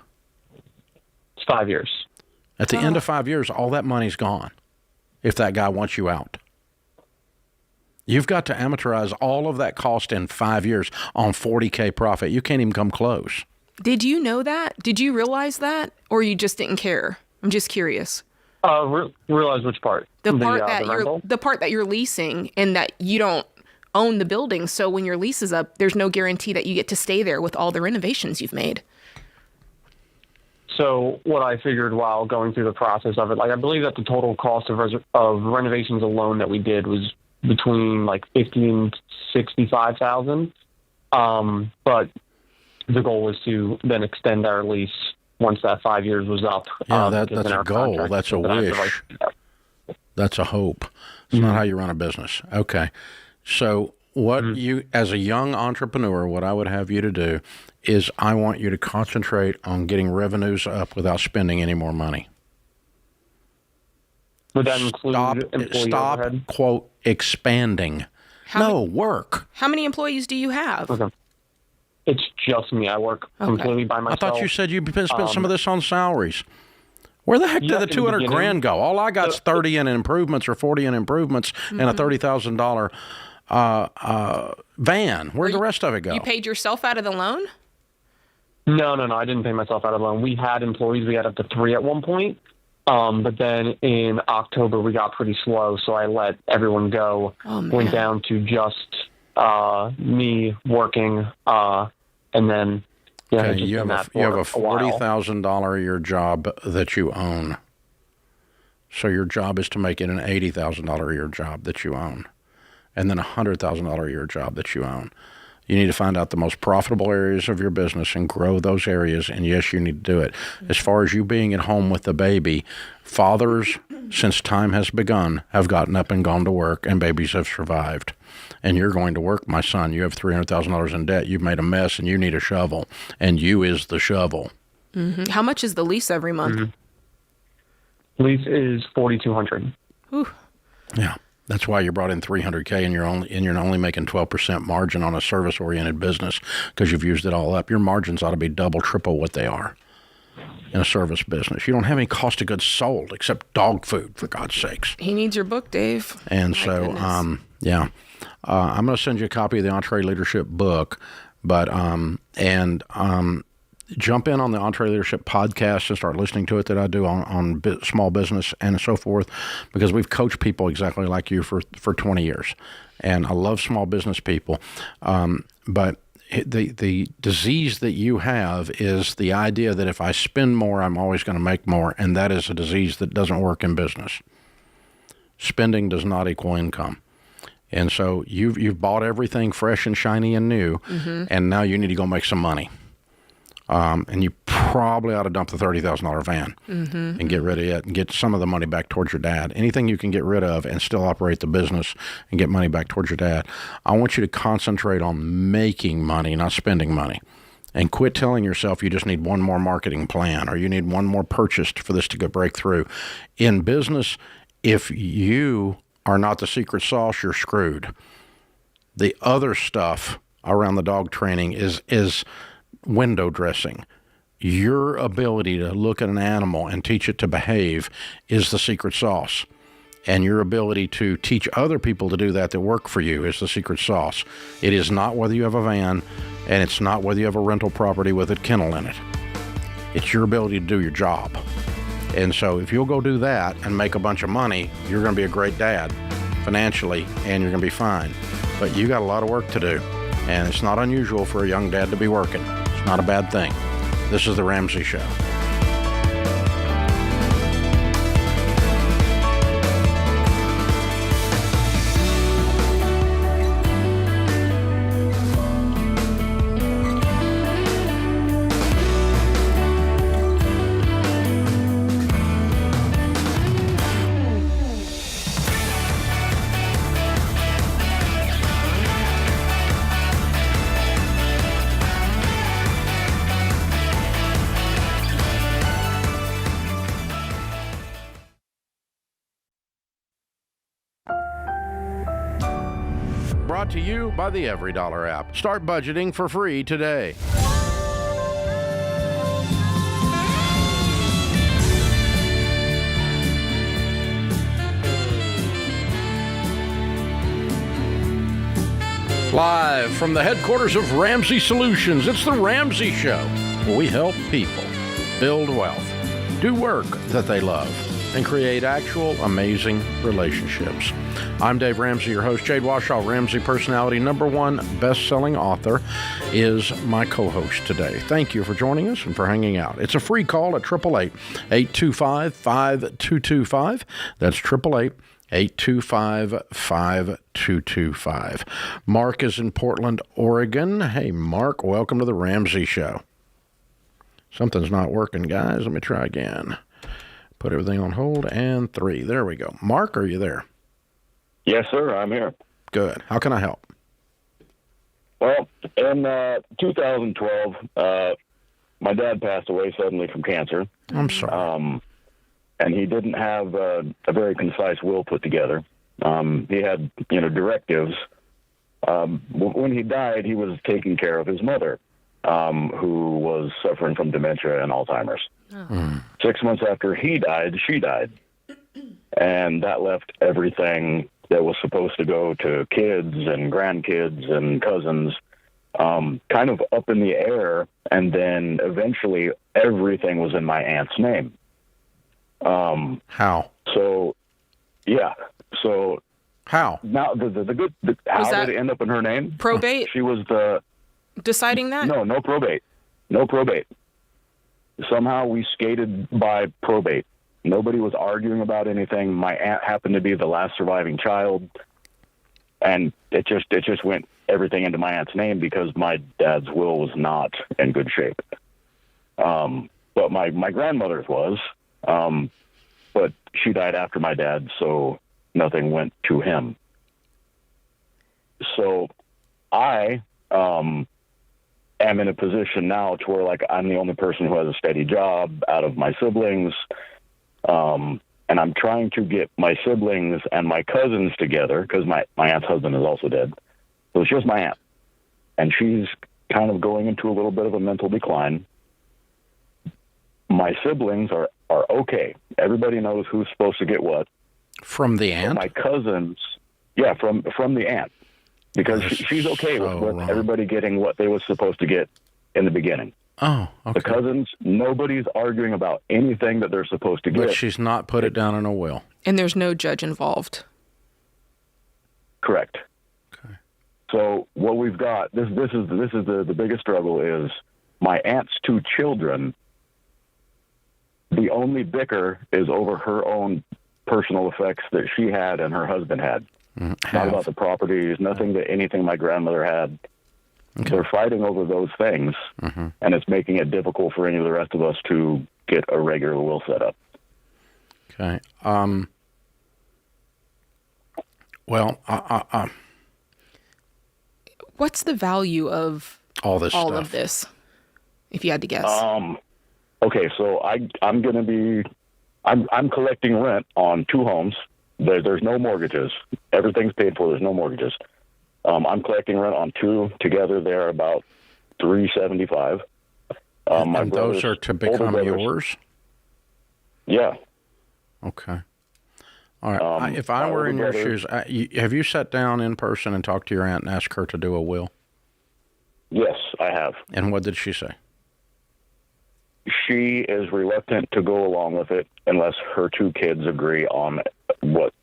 It's 5 years. At the end of 5 years, all that money's gone if that guy wants you out. You've got to amortize all of that cost in 5 years on $40K profit. You can't even come close. Did you know that? Did you realize that? Or you just didn't care? I'm just curious. Realize which part? The part that you're leasing and that you don't own the building. So when your lease is up, there's no guarantee that you get to stay there with all the renovations you've made. So what I figured while going through the process of it, I believe that the total cost of renovations alone that we did was between $50,000 and $65,000. But the goal was to then extend our lease once that 5 years was up. Yeah, that's a goal. That's a wish. That's a hope. It's not how you run a business. Okay. So what you, as a young entrepreneur, what I would have you to do is I want you to concentrate on getting revenues up without spending any more money. Would that include employee overhead? Quote, expanding. Work. How many employees do you have? Okay. It's just me. I work completely by myself. I thought you said you spent some of this on salaries. Where the heck did the $200,000 go? All I got's 30 in improvements or 40 in improvements and a $30,000 van. Where'd the rest of it go? You paid yourself out of the loan? No. I didn't pay myself out of the loan. We had employees. We had up to 3 at one point. But then in October, we got pretty slow, so I let everyone go. Went down to just me working, and then... Yeah, okay, you have a $40,000 a year job that you own. So your job is to make it an $80,000 a year job that you own, and then a $100,000 a year job that you own. You need to find out the most profitable areas of your business and grow those areas, and yes, you need to do it. As far as you being at home with the baby, fathers, since time has begun, have gotten up and gone to work, and babies have survived. And you're going to work, my son. You have $300,000 in debt. You've made a mess, and you need a shovel, and you is the shovel. Mm-hmm. How much is the lease every month? Mm-hmm. Lease is $4,200. Yeah. That's why you brought in $300K and you're only making 12% margin on a service-oriented business because you've used it all up. Your margins ought to be double, triple what they are in a service business. You don't have any cost of goods sold except dog food, for God's sakes. He needs your book, Dave. And so, I'm going to send you a copy of the Entree Leadership book, but jump in on the Entree Leadership podcast and start listening to it that I do on small business and so forth, because we've coached people exactly like you for 20 years. And I love small business people. But the disease that you have is the idea that if I spend more, I'm always going to make more. And that is a disease that doesn't work in business. Spending does not equal income. And so you've bought everything fresh and shiny and new, and now you need to go make some money. And you probably ought to dump the $30,000 van and get rid of it and get some of the money back towards your dad. Anything you can get rid of and still operate the business and get money back towards your dad. I want you to concentrate on making money, not spending money. And quit telling yourself you just need one more marketing plan or you need one more purchase for this to go break through. In business, if you are not the secret sauce, you're screwed. The other stuff around the dog training is window dressing. Your ability to look at an animal and teach it to behave is the secret sauce. And your ability to teach other people to do that work for you is the secret sauce. It is not whether you have a van, and it's not whether you have a rental property with a kennel in it. It's your ability to do your job. And so if you'll go do that and make a bunch of money, you're going to be a great dad financially, and you're going to be fine. But you got a lot of work to do. And it's not unusual for a young dad to be working. It's not a bad thing. This is The Ramsey Show. Brought to you by the EveryDollar app. Start budgeting for free today. Live from the headquarters of Ramsey Solutions, it's The Ramsey Show, where we help people build wealth, do work that they love, and create actual amazing relationships. I'm Dave Ramsey, your host. Jade Warshaw, Ramsey personality, #1 best-selling author, is my co-host today. Thank you for joining us and for hanging out. It's a free call at 888-825-5225. That's 888-825-5225. Mark is in Portland, Oregon. Hey, Mark, welcome to the Ramsey Show. Something's not working, guys. Let me try again. Put everything on hold, and 3. There we go. Mark, are you there? Yes, sir. I'm here. Good. How can I help? Well, in 2012, my dad passed away suddenly from cancer. I'm sorry. And he didn't have a very concise will put together. He had, directives. When he died, he was taking care of his mother, who was suffering from dementia and Alzheimer's. 6 months after he died, she died. And that left everything that was supposed to go to kids and grandkids and cousins kind of up in the air. And then eventually everything was in my aunt's name. How? So, yeah. So how? Now, how did it end up in her name? Probate? She was deciding that? No probate. No probate. Somehow we skated by probate. Nobody was arguing about anything. My aunt happened to be the last surviving child, and it just went everything into my aunt's name because my dad's will was not in good shape. But my grandmother's was, but she died after my dad, so nothing went to him. So I am in a position now to where, like, I'm the only person who has a steady job out of my siblings. And I'm trying to get my siblings and my cousins together because my aunt's husband is also dead. So it's just my aunt. And she's kind of going into a little bit of a mental decline. My siblings are okay. Everybody knows who's supposed to get what. From the aunt? My cousins, yeah, from the aunt. Because she's okay with everybody getting what they were supposed to get in the beginning. Oh, okay. The cousins, nobody's arguing about anything that they're supposed to get. But she's not put it down in a will. And there's no judge involved. Correct. Okay. So what we've got, this is the biggest struggle is my aunt's two children. The only bicker is over her own personal effects that she had and her husband had. Not about the properties, nothing that anything my grandmother had. Okay. They're fighting over those things, and it's making it difficult for any of the rest of us to get a regular will set up. Okay. Well, what's the value of all this stuff? Of this, if you had to guess? Okay, so I'm going to be I'm collecting rent on two homes. There's no mortgages. Everything's paid for. There's no mortgages. I'm collecting rent on two. Together, they're about $375. And those are to become yours? Yeah. Okay. All right. If I were in your shoes, have you sat down in person and talked to your aunt and asked her to do a will? Yes, I have. And what did she say? She is reluctant to go along with it unless her two kids agree on what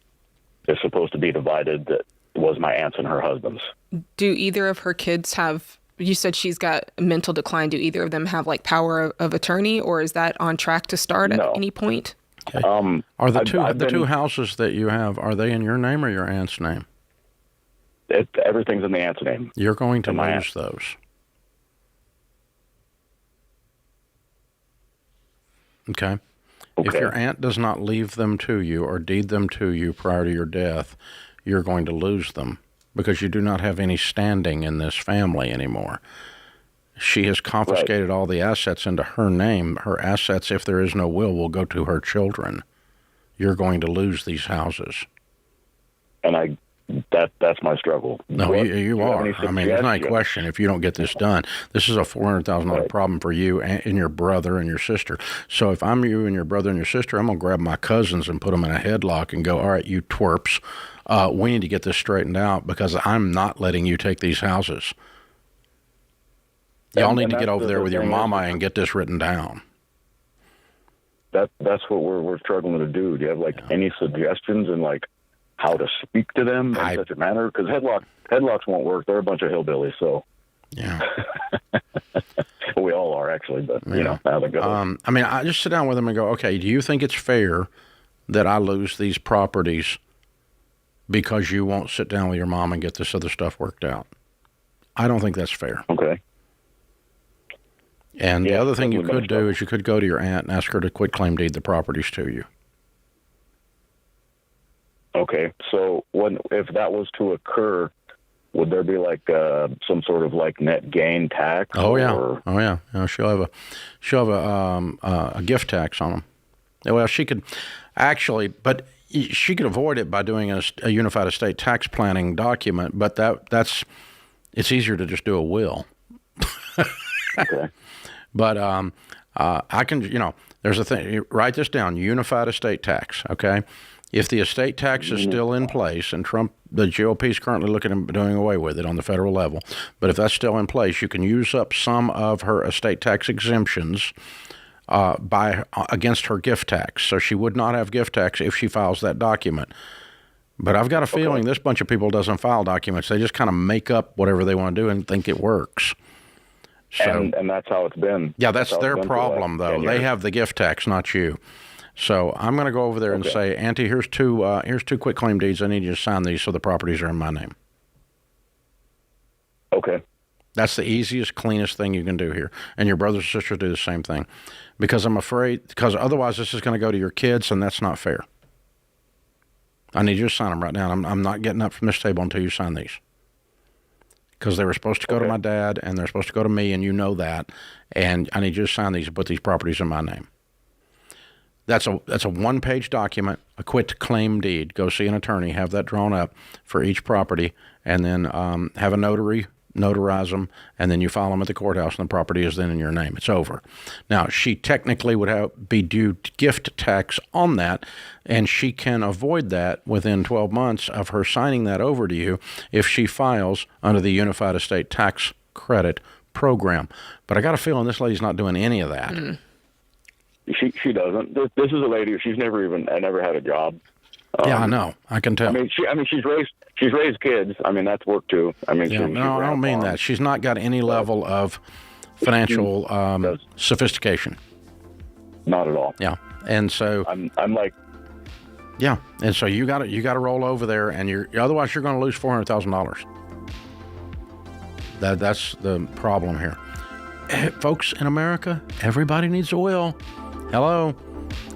is supposed to be divided that was my aunt's and her husband's. Do either of her kids have, you said she's got mental decline, do either of them have like power of attorney, or is that on track to start at any point? Okay. Are the two houses that you have, are they in your name or your aunt's name? Everything's in the aunt's name. You're going to lose those. Okay. If your aunt does not leave them to you or deed them to you prior to your death, you're going to lose them because you do not have any standing in this family anymore. She has confiscated all the assets into her name. Her assets, if there is no will go to her children. You're going to lose these houses. And that's my struggle. No, you are. I mean, there's not a question if you don't get this done. This is a $400,000 problem for you and your brother and your sister. So if I'm you and your brother and your sister, I'm going to grab my cousins and put them in a headlock and go, all right, you twerps, we need to get this straightened out because I'm not letting you take these houses. Y'all need to get over there with your mama and get this written down. That's what we're struggling to do. Do you have any suggestions and how to speak to them in such a manner? Because headlocks won't work. They're a bunch of hillbillies, so. Yeah. We all are, actually, but, how they go. I mean, I just sit down with them and go, okay, do you think it's fair that I lose these properties because you won't sit down with your mom and get this other stuff worked out? I don't think that's fair. Okay. And the other thing you could do is you could go to your aunt and ask her to quit claim deed the properties to you. Okay, so if that was to occur, would there be like some sort of like net gain tax? Oh yeah, or... oh yeah. She'll have a gift tax on them. Well, she could actually, but she could avoid it by doing a unified estate tax planning document. But it's easier to just do a will. Okay. But I can, there's a thing. Write this down: unified estate tax. Okay. If the estate tax is still in place, and the GOP is currently looking at doing away with it on the federal level, but if that's still in place, you can use up some of her estate tax exemptions against her gift tax. So she would not have gift tax if she files that document. But I've got a feeling this bunch of people doesn't file documents. They just kind of make up whatever they want to do and think it works. So, and that's how it's been. Yeah, that's their problem, though. They have the gift tax, not you. So I'm going to go over there and say, Auntie, here's two quitclaim deeds. I need you to sign these so the properties are in my name. Okay. That's the easiest, cleanest thing you can do here. And your brothers and sisters do the same thing. Because I'm afraid, because otherwise this is going to go to your kids, and that's not fair. I need you to sign them right now. I'm not getting up from this table until you sign these. Because they were supposed to go to my dad, and they're supposed to go to me, and you know that. And I need you to sign these and put these properties in my name. That's a one-page document, a quitclaim deed. Go see an attorney, have that drawn up for each property, and then have a notary notarize them, and then you file them at the courthouse, and the property is then in your name. It's over. Now, she technically would be due gift tax on that, and she can avoid that within 12 months of her signing that over to you if she files under the Unified Estate Tax Credit Program. But I got a feeling this lady's not doing any of that. Mm. She doesn't. This is a lady. She's never had a job. Yeah, I know. I can tell. She's raised kids. I mean, that's work too. I mean, I don't mean that. She's not got any level of financial sophistication. Not at all. Yeah, and so I'm like, yeah, and so you got to roll over there, and otherwise you're going to lose $400,000. That's the problem here, folks. In America, everybody needs a will. Hello.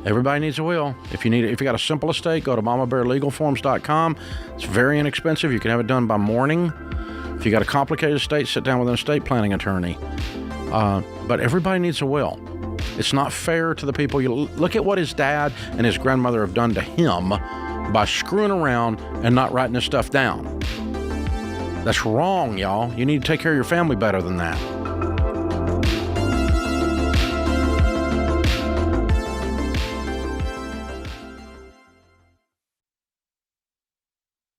Everybody needs a will. If you got a simple estate, go to mamabearlegalforms.com. It's very inexpensive. You can have it done by morning. If you got a complicated estate, sit down with an estate planning attorney. But everybody needs a will. It's not fair to the people. You look at what his dad and his grandmother have done to him by screwing around and not writing this stuff down. That's wrong, y'all. You need to take care of your family better than that.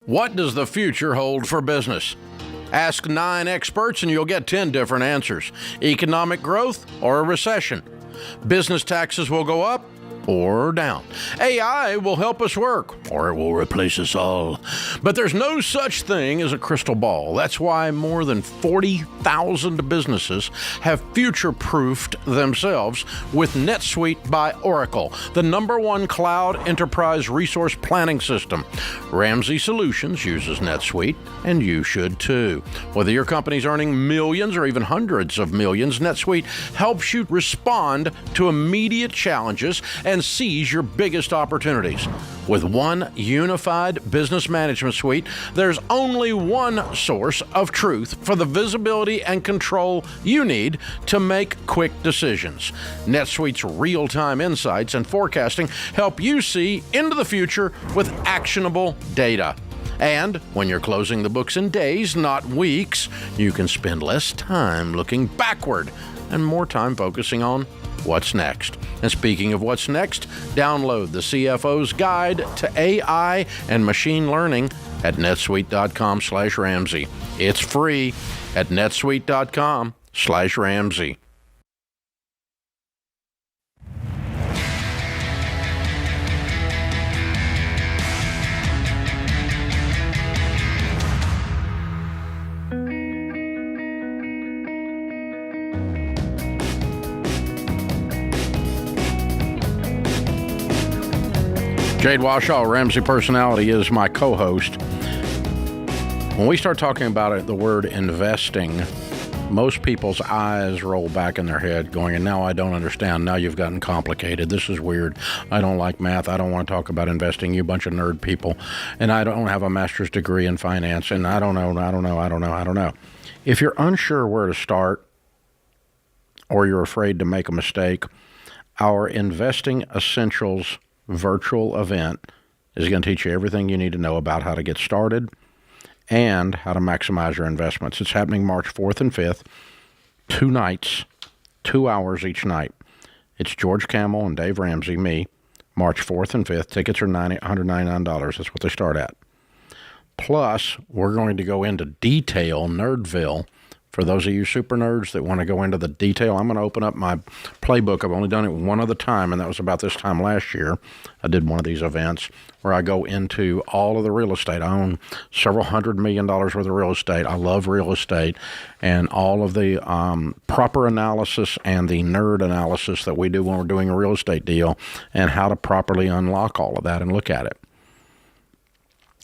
What does the future hold for business? Ask 9 experts and you'll get 10 different answers. Economic growth or a recession? Business taxes will go up or down. AI will help us work, or it will replace us all. But there's no such thing as a crystal ball. That's why more than 40,000 businesses have future-proofed themselves with NetSuite by Oracle, the #1 cloud enterprise resource planning system. Ramsey Solutions uses NetSuite, and you should too. Whether your company's earning millions or even hundreds of millions, NetSuite helps you respond to immediate challenges and seize your biggest opportunities. With one unified business management suite, there's only one source of truth for the visibility and control you need to make quick decisions. NetSuite's real-time insights and forecasting help you see into the future with actionable data. And when you're closing the books in days, not weeks, you can spend less time looking backward and more time focusing on what's next. And speaking of what's next, download the CFO's Guide to AI and Machine Learning at netsuite.com/Ramsey. It's free at netsuite.com/Ramsey. Jade Warshaw, Ramsey Personality, is my co-host. When we start talking about it, the word investing, most people's eyes roll back in their head going, and now I don't understand. Now you've gotten complicated. This is weird. I don't like math. I don't want to talk about investing. You bunch of nerd people. And I don't have a master's degree in finance. And I don't know. If you're unsure where to start or you're afraid to make a mistake, our Investing Essentials virtual event is going to teach you everything you need to know about how to get started and how to maximize your investments. It's happening March 4th and 5th, 2 nights, 2 hours each night. It's George Camel and Dave Ramsey, me, March 4th and 5th. Tickets are $199. That's what they start at. Plus, we're going to go into detail, Nerdville. For those of you super nerds that want to go into the detail, I'm going to open up my playbook. I've only done it one other time, and that was about this time last year. I did one of these events where I go into all of the real estate. I own several $100 million worth of real estate. I love real estate, and all of the proper analysis and the nerd analysis that we do when we're doing a real estate deal, and how to properly unlock all of that and look at it.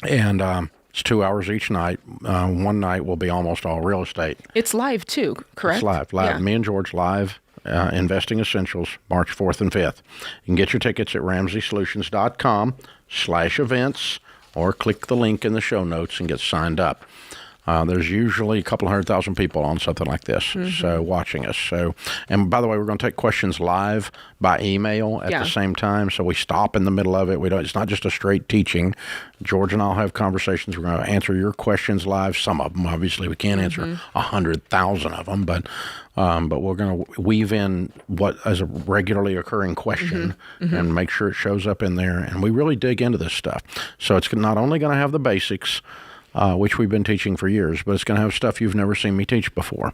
And it's 2 hours each night. One night will be almost all real estate. It's live too, correct? It's live. Yeah. Me and George live. Investing Essentials, March 4th and 5th. You can get your tickets at RamseySolutions.com/events or click the link in the show notes and get signed up. There's usually a couple 100,000 people on something like this, so watching us. So, and by the way, we're going to take questions live by email at the same time. So we stop in the middle of it. We don't. It's not just a straight teaching. George and I'll have conversations. We're going to answer your questions live. Some of them, obviously, we can't answer 100,000 of them, but we're going to weave in what is a regularly occurring question and make sure it shows up in there. And we really dig into this stuff. So it's not only going to have the basics, which we've been teaching for years, but it's going to have stuff you've never seen me teach before.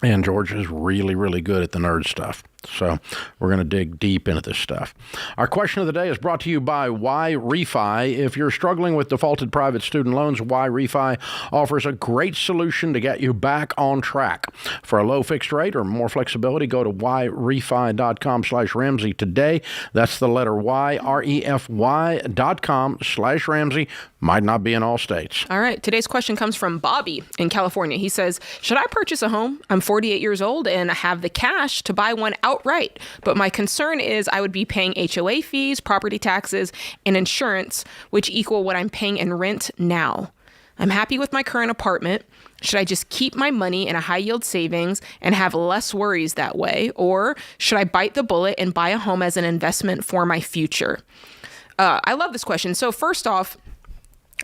And George is really, really good at the nerd stuff. So we're going to dig deep into this stuff. Our question of the day is brought to you by Why Refi. If you're struggling with defaulted private student loans, Why Refi offers a great solution to get you back on track. For a low fixed rate or more flexibility, go to whyrefi.com/Ramsey today. That's the letter Y, REFY.com/Ramsey. Might not be in all states. All right. Today's question comes from Bobby in California. He says, should I purchase a home? I'm 48 years old and I have the cash to buy one outright. But my concern is I would be paying HOA fees, property taxes, and insurance, which equal what I'm paying in rent now. I'm happy with my current apartment. Should I just keep my money in a high yield savings and have less worries that way? Or should I bite the bullet and buy a home as an investment for my future? I love this question. So first off,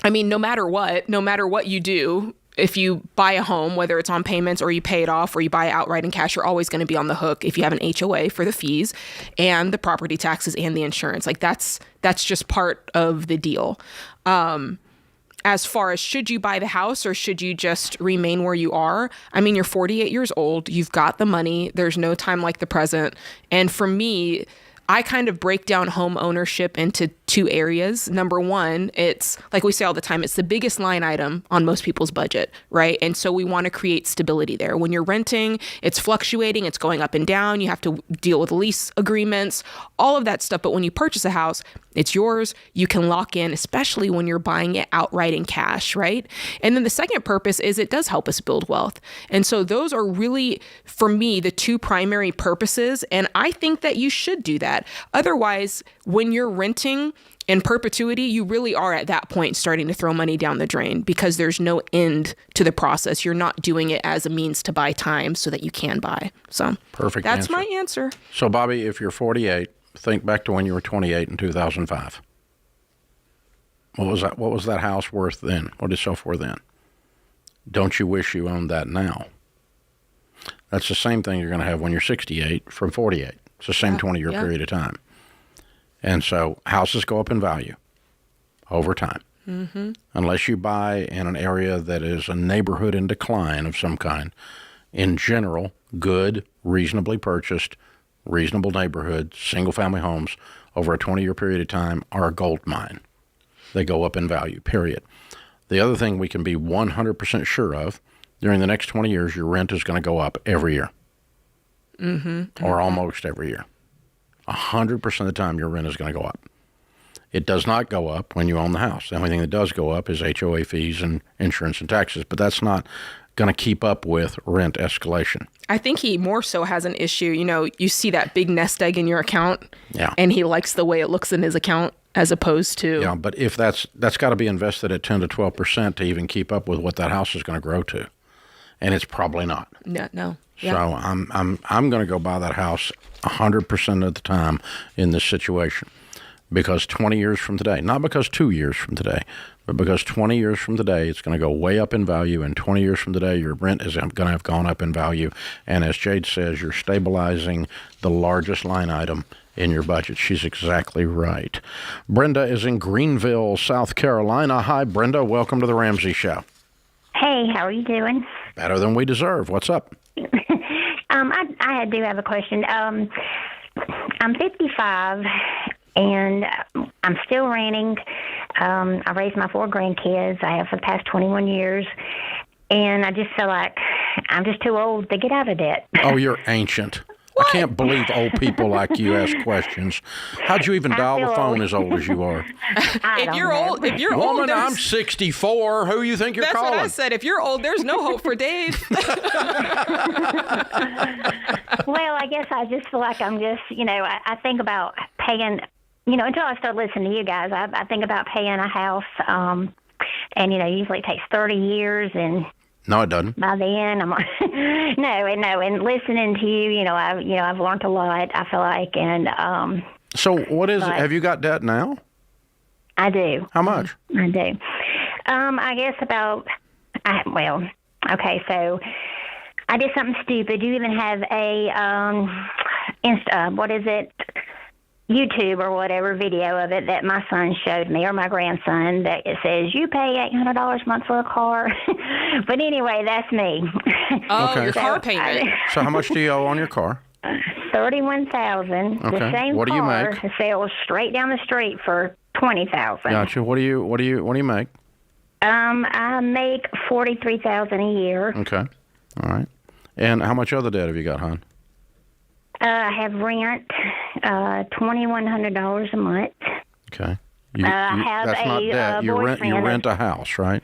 I mean, no matter what you do, if you buy a home, whether it's on payments or you pay it off or you buy it outright in cash, you're always going to be on the hook if you have an HOA for the fees and the property taxes and the insurance. Like that's just part of the deal. As far as should you buy the house or should you just remain where you are? I mean, you're 48 years old. You've got the money. There's no time like the present. And for me, I kind of break down home ownership into 2 areas. Number one, it's like we say all the time, it's the biggest line item on most people's budget, right? And so we want to create stability there. When you're renting, it's fluctuating, it's going up and down. You have to deal with lease agreements, all of that stuff. But when you purchase a house, it's yours. You can lock in, especially when you're buying it outright in cash, right? And then the second purpose is it does help us build wealth. And so those are really, for me, the 2 primary purposes. And I think that you should do that. Otherwise, when you're renting in perpetuity, you really are at that point starting to throw money down the drain because there's no end to the process. You're not doing it as a means to buy time so that you can buy. So perfect. That's my answer. So Bobby, if you're 48, think back to when you were 28 in 2005. What was that house worth then? What did it sell for then? Don't you wish you owned that now? That's the same thing you're going to have when you're 68 from 48. It's the same 20-year period of time. And so houses go up in value over time. Unless you buy in an area that is a neighborhood in decline of some kind. In general, good, reasonably purchased, reasonable neighborhood, single-family homes over a 20-year period of time are a gold mine. They go up in value, period. The other thing we can be 100% sure of, during the next 20 years, your rent is going to go up every year. Or almost every year. 100% of the time, your rent is going to go up. It does not go up when you own the house. The only thing that does go up is HOA fees and insurance and taxes, but that's not going to keep up with rent escalation. I think he more so has an issue. You know, you see that big nest egg in your account, Yeah. and he likes the way it looks in his account as opposed to. Yeah, but if that's got to be invested at 10 to 12% to even keep up with what that house is going to grow to, and it's probably not. No. So Yeah. I'm going to go buy that house 100% of the time in this situation, because 20 years from today, not because 2 years from today, but because 20 years from today, it's going to go way up in value, and 20 years from today, your rent is going to have gone up in value. And as Jade says, you're stabilizing the largest line item in your budget. She's exactly right. Brenda is in Greenville, South Carolina. Hi, Brenda. Welcome to the Ramsey Show. Hey, how are you doing? Better than we deserve. What's up? I do have a question. I'm 55, and I'm still renting. I raised my 4 grandkids. I have for the past 21 years, and I just feel like I'm just too old to get out of debt. Oh, you're ancient. I can't believe old people like you ask questions. How'd you even dial the phone as old as you are? If you're old, Woman, there's- I'm 64. Who you think you're That's calling? what I said. If you're old, there's no hope for Dave. Well, I guess I just feel like I'm just, I think about paying, until I start listening to you guys, I think about paying a house, and, usually it takes 30 years, and No, it doesn't. by then I'm no, and listening to you, I've learned a lot, I feel like, and So what is it? But- Have you got debt now? I do. How much? I do. I guess okay, so I did something stupid. You even have a YouTube or whatever video of it that my son showed me, or my grandson, that it says you pay $800 a month for a car. But anyway, that's me. Oh, Okay. your car payment. So how much do you owe on your car? $31,000. Okay. The same What do you car make? sells straight down the street for $20,000. Gotcha. What do you make? I make $43,000 a year. Okay. All right. And how much other debt have you got, hon? I have rent, $2,100 a month. Okay. have that's not a, debt. You boyfriend. rent a house, right?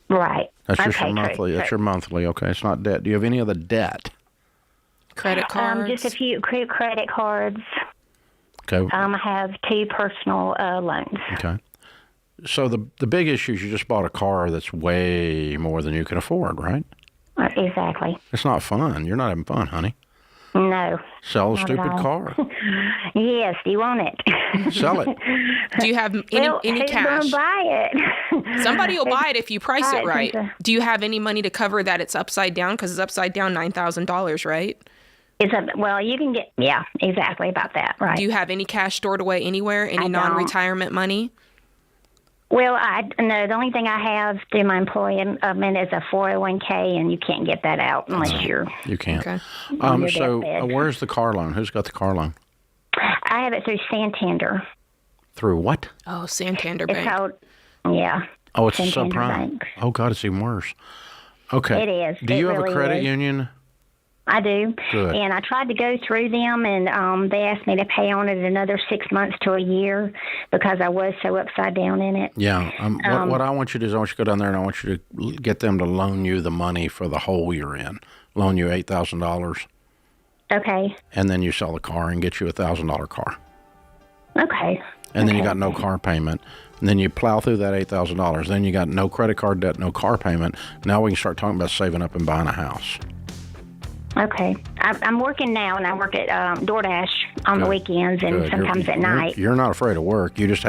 Right. That's Okay, your monthly. true, That's true. your monthly. Okay, it's not debt. Do you have any other debt? Credit cards. Just a few credit cards. Okay. I have 2 personal loans. Okay. So the big issue is you just bought a car that's way more than you can afford, right? Exactly. It's not fun. You're not having fun, honey. No. Sell the Not at stupid all. car. Yes, do you want it? Sell it. Do you have any who's cash? gonna buy it? Somebody will buy it if you price it Right, right. since, Do you have any money to cover that it's upside down? Because it's upside down $9,000, right? Well, you can get, yeah, exactly about that, right. Do you have any cash stored away anywhere? Any I don't. non-retirement money? Well, no, the only thing I have through my employment is a 401k, and you can't get that out unless you're. You can't. Okay. On your So deathbed. where's the car loan? Who's got the car loan? I have it through Santander. Through what? Oh, Santander It's Bank. called, yeah. Oh, it's Santander subprime. Bank. Oh, God, it's even worse. Okay. It is. Do you It have a really credit is. union? I do. Good. And I tried to go through them, and they asked me to pay on it another 6 months to a year because I was so upside down in it. Yeah. What I want you to do is I want you to go down there and I want you to get them to loan you the money for the whole you're in. Loan you $8,000, Okay. and then you sell the car and get you a $1,000 car. Okay. And then you Okay. got no car payment. And then you plow through that $8,000. Then you got no credit card debt, no car payment. Now we can start talking about saving up and buying a house. Okay. I'm working now, and I work at DoorDash on the Good. weekends and Good. sometimes at night. You're not afraid of work. You just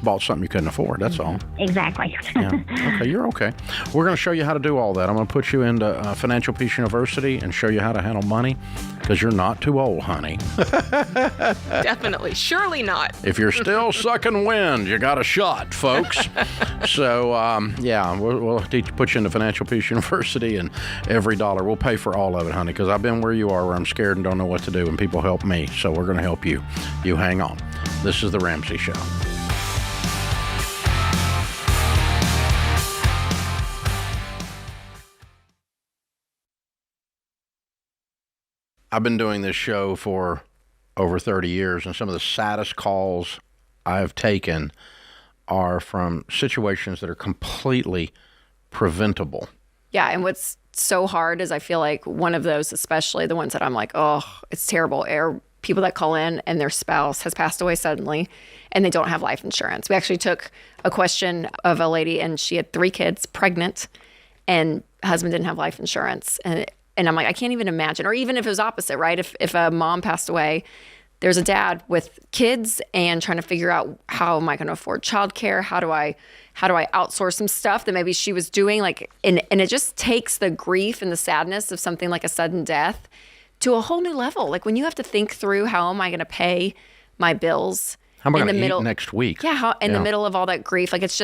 bought something you couldn't afford. That's all. Exactly. Yeah. Okay, you're okay. We're going to show you how to do all that. I'm going to put you into Financial Peace University and show you how to handle money because you're not too old, honey. Definitely. Surely not. If you're still sucking wind, you got a shot, folks. So, we'll put you into Financial Peace University, and EveryDollar. We'll pay for all of it, honey, because I've been where you are, where I'm scared and don't know what to do, and people help me. So we're going to help you. You hang on. This is The Ramsey Show. I've been doing this show for over 30 years, and some of the saddest calls I've taken are from situations that are completely preventable. Yeah, and what's so hard is I feel like one of those, especially the ones that I'm like, oh, it's terrible, are people that call in and their spouse has passed away suddenly and they don't have life insurance. We actually took a question of a lady and she had 3 kids, pregnant, and husband didn't have life insurance. And I'm like, I can't even imagine. Or even if it was opposite, right? If a mom passed away, there's a dad with kids and trying to figure out, how am I going to afford childcare? How do I outsource some stuff that maybe she was doing? And it just takes the grief and the sadness of something like a sudden death to a whole new level. Like when you have to think through, how am I going to pay my bills? How am I going to eat next week? Yeah, in the middle of all that grief. Like it's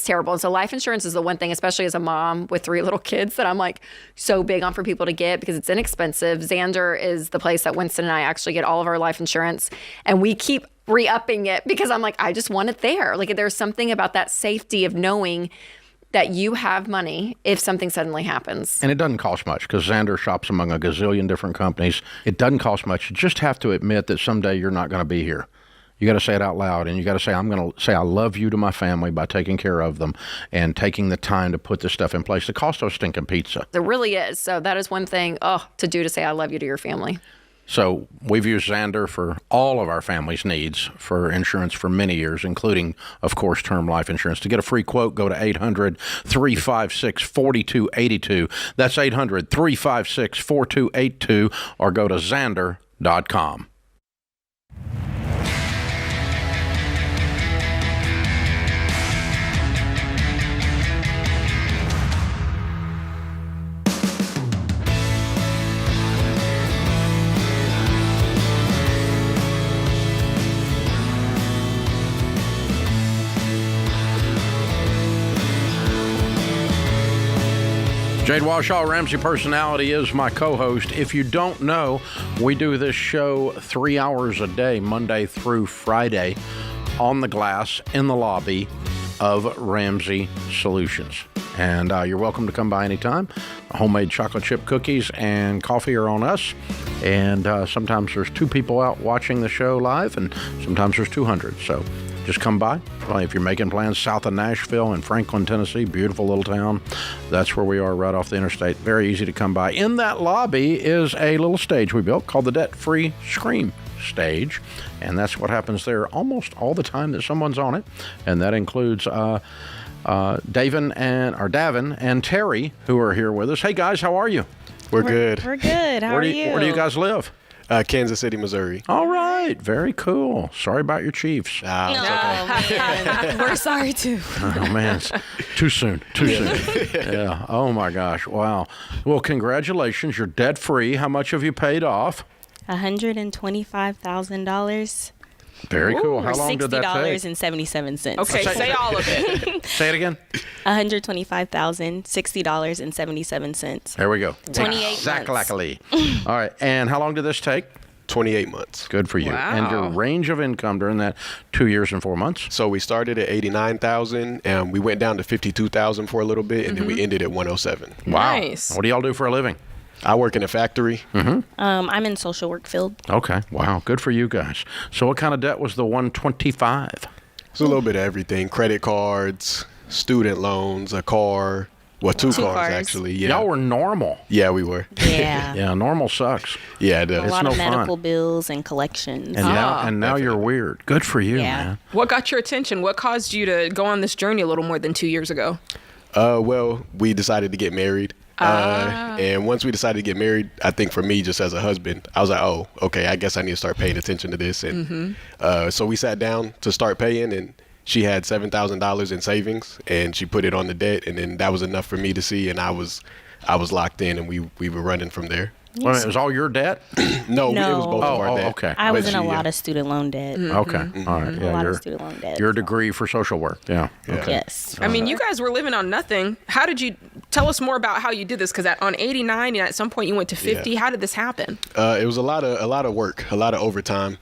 terrible. And so life insurance is the one thing, especially as a mom with 3 little kids, that I'm like so big on for people to get because it's inexpensive. Xander is the place that Winston and I actually get all of our life insurance. And we keep re-upping it because I'm like, I just want it there. Like there's something about that safety of knowing that you have money if something suddenly happens. And it doesn't cost much because Xander shops among a gazillion different companies. It doesn't cost much. You just have to admit that someday you're not going to be here. You got to say it out loud, and you got to say, I'm going to say I love you to my family by taking care of them and taking the time to put this stuff in place. It costs us stinking pizza. It really is. So that is one thing to do, to say I love you to your family. So we've used Xander for all of our family's needs for insurance for many years, including, of course, term life insurance. To get a free quote, go to 800-356-4282. That's 800-356-4282, or go to Xander.com. Jade Warshaw, Ramsey Personality, is my co-host. If you don't know, we do this show 3 hours a day, Monday through Friday, on the glass in the lobby of Ramsey Solutions. And you're welcome to come by anytime. Homemade chocolate chip cookies and coffee are on us. And sometimes there's 2 people out watching the show live, and sometimes there's 200. So just come by. Well, if you're making plans south of Nashville in Franklin, Tennessee, beautiful little town, that's where we are, right off the interstate. Very easy to come by. In that lobby is a little stage we built called the Debt-Free Scream Stage, and that's what happens there almost all the time that someone's on it, and that includes Davin and Terry, who are here with us. Hey guys, how are you? We're good. We're good. How are you? Where do you guys live? Kansas City, Missouri. All right. Very cool. Sorry about your Chiefs. It's okay. Man. We're sorry too. Oh, man. It's too soon. Yeah. Oh, my gosh. Wow. Well, congratulations. You're debt-free. How much have you paid off? $125,000. Very cool. How long did that take? $60.77. Okay, say all of it. Say it again. $125,060.77. There we go. 28 months. Exactly. All right. And how long did this take? 28 months. Good for you. Wow. And your range of income during that 2 years and 4 months? So we started at 89,000 and we went down to 52,000 for a little bit, and then we ended at 107. Wow. Nice. What do y'all do for a living? I work in a factory. I'm in social work field. Okay. Wow. Good for you guys. So what kind of debt was the 125? It's a little bit of everything. Credit cards, student loans, a car. Well, two cars, actually. Yeah. Y'all were normal. Yeah, we were. Yeah. Yeah, normal sucks. Yeah, it does. A lot no of medical fun. bills and collections. And now you're weird. Good for you, man. What got your attention? What caused you to go on this journey a little more than 2 years ago? Well, we decided to get married. And once we decided to get married, I think for me, just as a husband, I was like, oh, okay, I guess I need to start paying attention to this. And so we sat down to start paying, and she had $7,000 in savings, and she put it on the debt, and then that was enough for me to see, and I was locked in, and we were running from there. Well, it was all your debt? No, it was both of our debt. Okay. I was in a lot of student loan debt. Okay. All right. Yeah, a lot of student loan debt. your degree for social work. Yeah. Okay. Yes. I mean, you guys were living on nothing. How did you tell us more about how you did this? Because on 89, and at some point you went to 50. Yeah. How did this happen? It was a lot of work, a lot of overtime.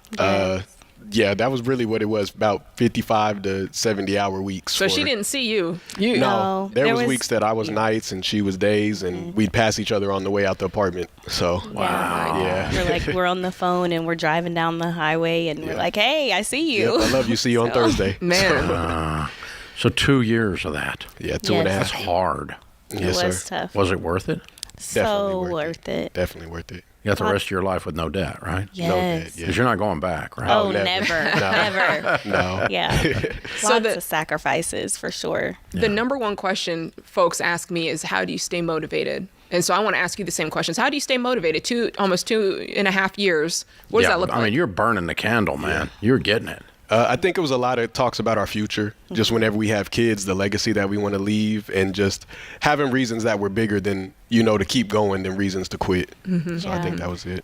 Yeah, that was really what it was, about 55 to 70-hour weeks. So she didn't see you. No, there was weeks that I was nights and she was days, and we'd pass each other on the way out the apartment. So, wow. Yeah. We're on the phone and we're driving down the highway and we're like, hey, I see you. Yep, I love you. See you on Thursday. Man. So 2 years of that. Yeah, 2.5. That's hard. Yes, it was sir. tough. Was it worth it? So worth it. Definitely worth it. You got the rest of your life with no debt, right? Yes. No debt, yeah. Because you're not going back, right? Oh, never. Never. No. Yeah. Lots of sacrifices for sure. The number one question folks ask me is, how do you stay motivated? And so I want to ask you the same questions. How do you stay motivated? Almost 2.5 years. What does that look like? I mean, you're burning the candle, man. You're getting it. I think it was a lot of talks about our future, just whenever we have kids, the legacy that we want to leave, and just having reasons that were bigger than, to keep going than reasons to quit. Mm-hmm. So I think that was it.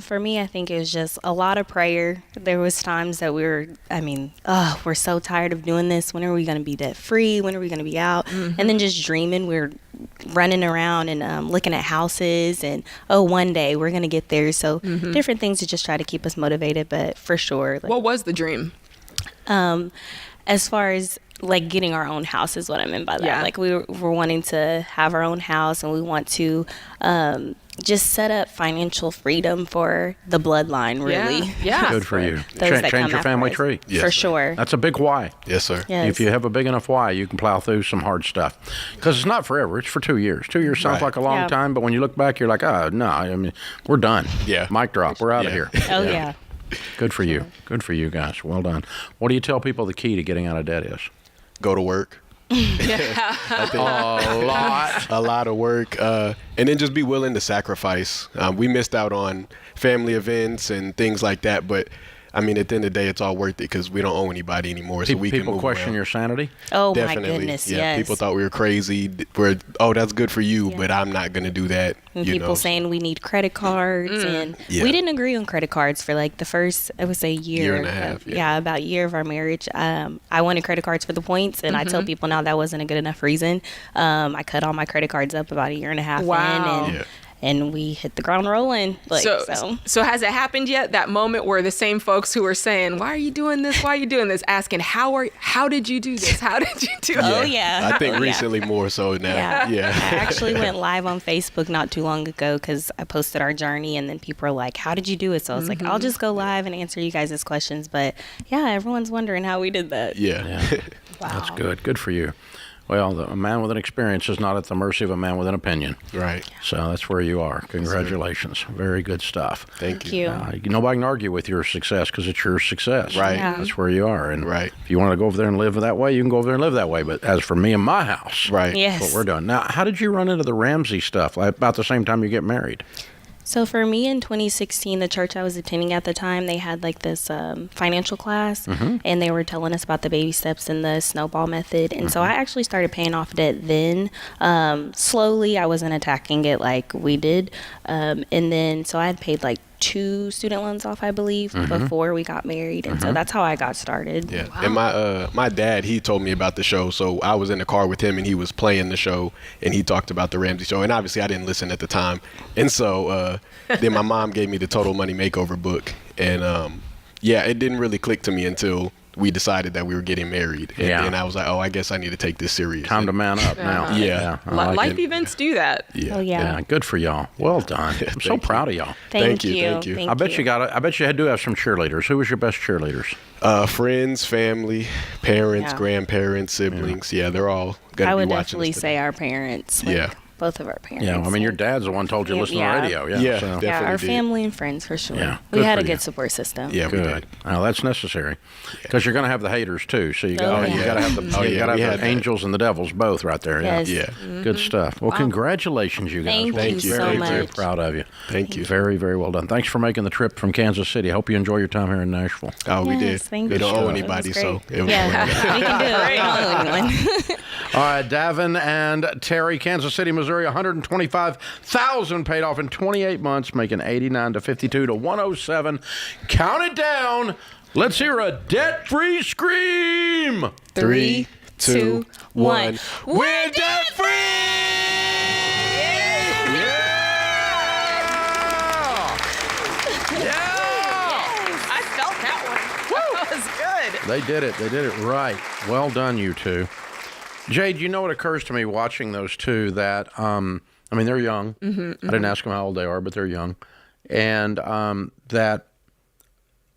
For me, I think it was just a lot of prayer. There was times that we're so tired of doing this. When are we going to be debt free? When are we going to be out? Mm-hmm. And then just dreaming. We're running around and looking at houses and, one day we're going to get there. So different things to just try to keep us motivated. But for sure. What was the dream? As far as getting our own house is what I meant by that. Yeah. We're wanting to have our own house, and we want to just set up financial freedom for the bloodline, really. Yeah. Good for you. Those that Change come your family after us. tree. Yes, for sir. sure. That's a big why. Yes, sir. Yes. If you have a big enough why, you can plow through some hard stuff. Because it's not forever. It's for 2 years. 2 years sounds Right. like a long time, but when you look back, you're like, oh, no, I mean, we're done. Yeah. Mic drop. We're out of here. Oh, yeah. Good for you. Good for you guys. Well done. What do you tell people the key to getting out of debt is? Go to work. A lot of work, and then just be willing to sacrifice. We missed out on family events and things like that, but I mean, at the end of the day, it's all worth it because we don't owe anybody anymore. So we can people move question around. your sanity. Oh, Definitely. my goodness, Yeah, yes. people thought we were crazy. That's good for you, but I'm not going to do that. And people saying we need credit cards, and we didn't agree on credit cards for the first, I would say, year and a half. About a year of our marriage. I wanted credit cards for the points, and I tell people now that wasn't a good enough reason. I cut all my credit cards up about a year and a half in, and we hit the ground rolling. So has it happened yet? That moment where the same folks who were saying, "Why are you doing this? Why are you doing this?" asking, "How did you do this? How did you do it?" Oh yeah. I think recently more so now. Yeah. I actually went live on Facebook not too long ago because I posted our journey, and then people are like, "How did you do it?" So I was like, "I'll just go live and answer you guys' questions." But yeah, everyone's wondering how we did that. Yeah. Wow. That's good. Good for you. Well, a man with an experience is not at the mercy of a man with an opinion. Right. So that's where you are. Congratulations. Very good stuff. Thank you. Nobody can argue with your success because it's your success. Right. Yeah. That's where you are. And Right. if you want to go over there and live that way, you can go over there and live that way. But as for me and my house, Right. Yes. that's what we're doing. Now, how did you run into the Ramsey stuff about the same time you get married? So for me in 2016, the church I was attending at the time, they had this financial class, and they were telling us about the baby steps and the snowball method. And so I actually started paying off debt then. Slowly, I wasn't attacking it like we did. And then, so I had paid 2 student loans off, I believe, before we got married. And so that's how I got started. Yeah. Wow. And my dad, he told me about the show. So I was in the car with him and he was playing the show and he talked about the Ramsey show. And obviously I didn't listen at the time. And so then my mom gave me the Total Money Makeover book. And it didn't really click to me until we decided that we were getting married. And then I was like, I guess I need to take this serious. Time to man up now. Yeah. Life events do that. Yeah. Oh, yeah. Good for y'all. Well done. I'm so proud of y'all. Thank you. Thank you. I bet you do have some cheerleaders. Who was your best cheerleaders? Friends, family, parents, grandparents, siblings. Yeah, they're all going I to would be watching definitely say say our parents. Both of our parents. Yeah, I mean, your dad's the one told you to listen to the radio. Yeah, so. definitely our did. family and friends for sure. Yeah, we good had for a you. good support system. Yeah, we Good. did. Now that's necessary because you're going to have the haters too. So you Oh, got yeah. to have the Oh, yeah, we had the that. angels and the devils both right there. Yes. Yeah. Good stuff. Well, congratulations, you guys. Thank you so very, much. Very proud of you. Thank you. Very, very well done. Thanks for making the trip from Kansas City. I hope you enjoy your time here in Nashville. Oh, we did. Thank We you. don't owe It was anybody, great. so it was Yeah, fun. we can do it. We don't owe anyone. All right, Davin and Terry, Kansas City, Missouri, $125,000 paid off in 28 months, making 89 to 52 to 107. Count it down. Let's hear a debt-free scream. 3, 2, 1. We're debt free. I felt that one. They did it. They did it right. Well done, you two. Jade, you know what occurs to me watching those two that, I mean, they're young. I didn't ask them how old they are, but they're young. And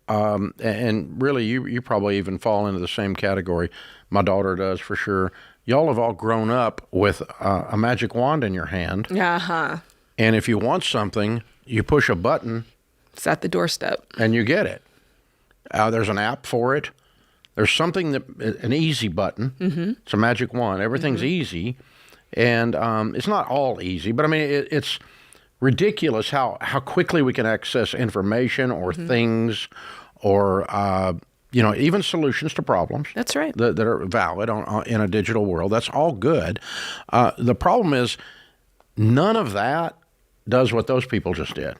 and really, you probably even fall into the same category. My daughter does for sure. Y'all have all grown up with a magic wand in your hand. Uh-huh. And if you want something, you push a button. It's at the doorstep. And you get it. There's an app for it. There's something an easy button. It's a magic wand. Everything's easy. And it's not all easy, but I mean, it's ridiculous how quickly we can access information or things or, even solutions to problems. That's right. That are valid in a digital world. That's all good. The problem is none of that does what those people just did.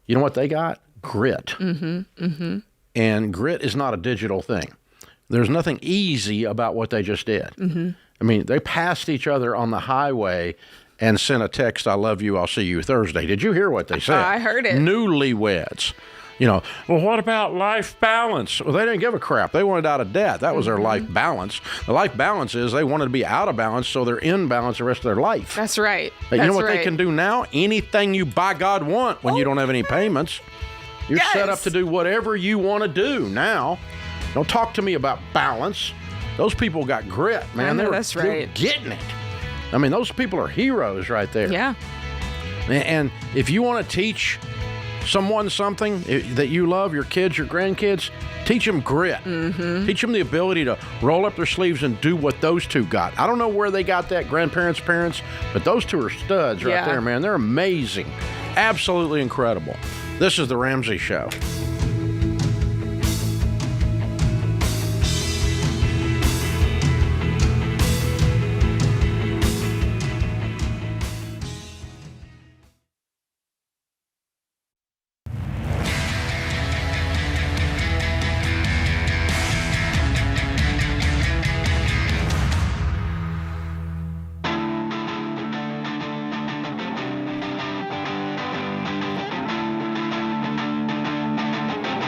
You know what they got? Grit. And grit is not a digital thing. There's nothing easy about what they just did. I mean, they passed each other on the highway and sent a text, "I love you, I'll see you Thursday." Did you hear what they said? I heard it. Newlyweds. Well, what about life balance? Well, they didn't give a crap. They wanted out of debt. That was their life balance. The life balance is they wanted to be out of balance so they're in balance the rest of their life. That's right. But you know what they can do now? Anything you by God want when you don't have any payments. You're set up to do whatever you want to do now. Don't talk to me about balance. Those people got grit, man. That's right. They're getting it. I mean, those people are heroes right there. Yeah. And if you want to teach someone something that you love, your kids, your grandkids, teach them grit. Teach them the ability to roll up their sleeves and do what those two got. I don't know where they got that, grandparents, parents, but those two are studs right there, man. They're amazing. Absolutely incredible. This is The Ramsey Show.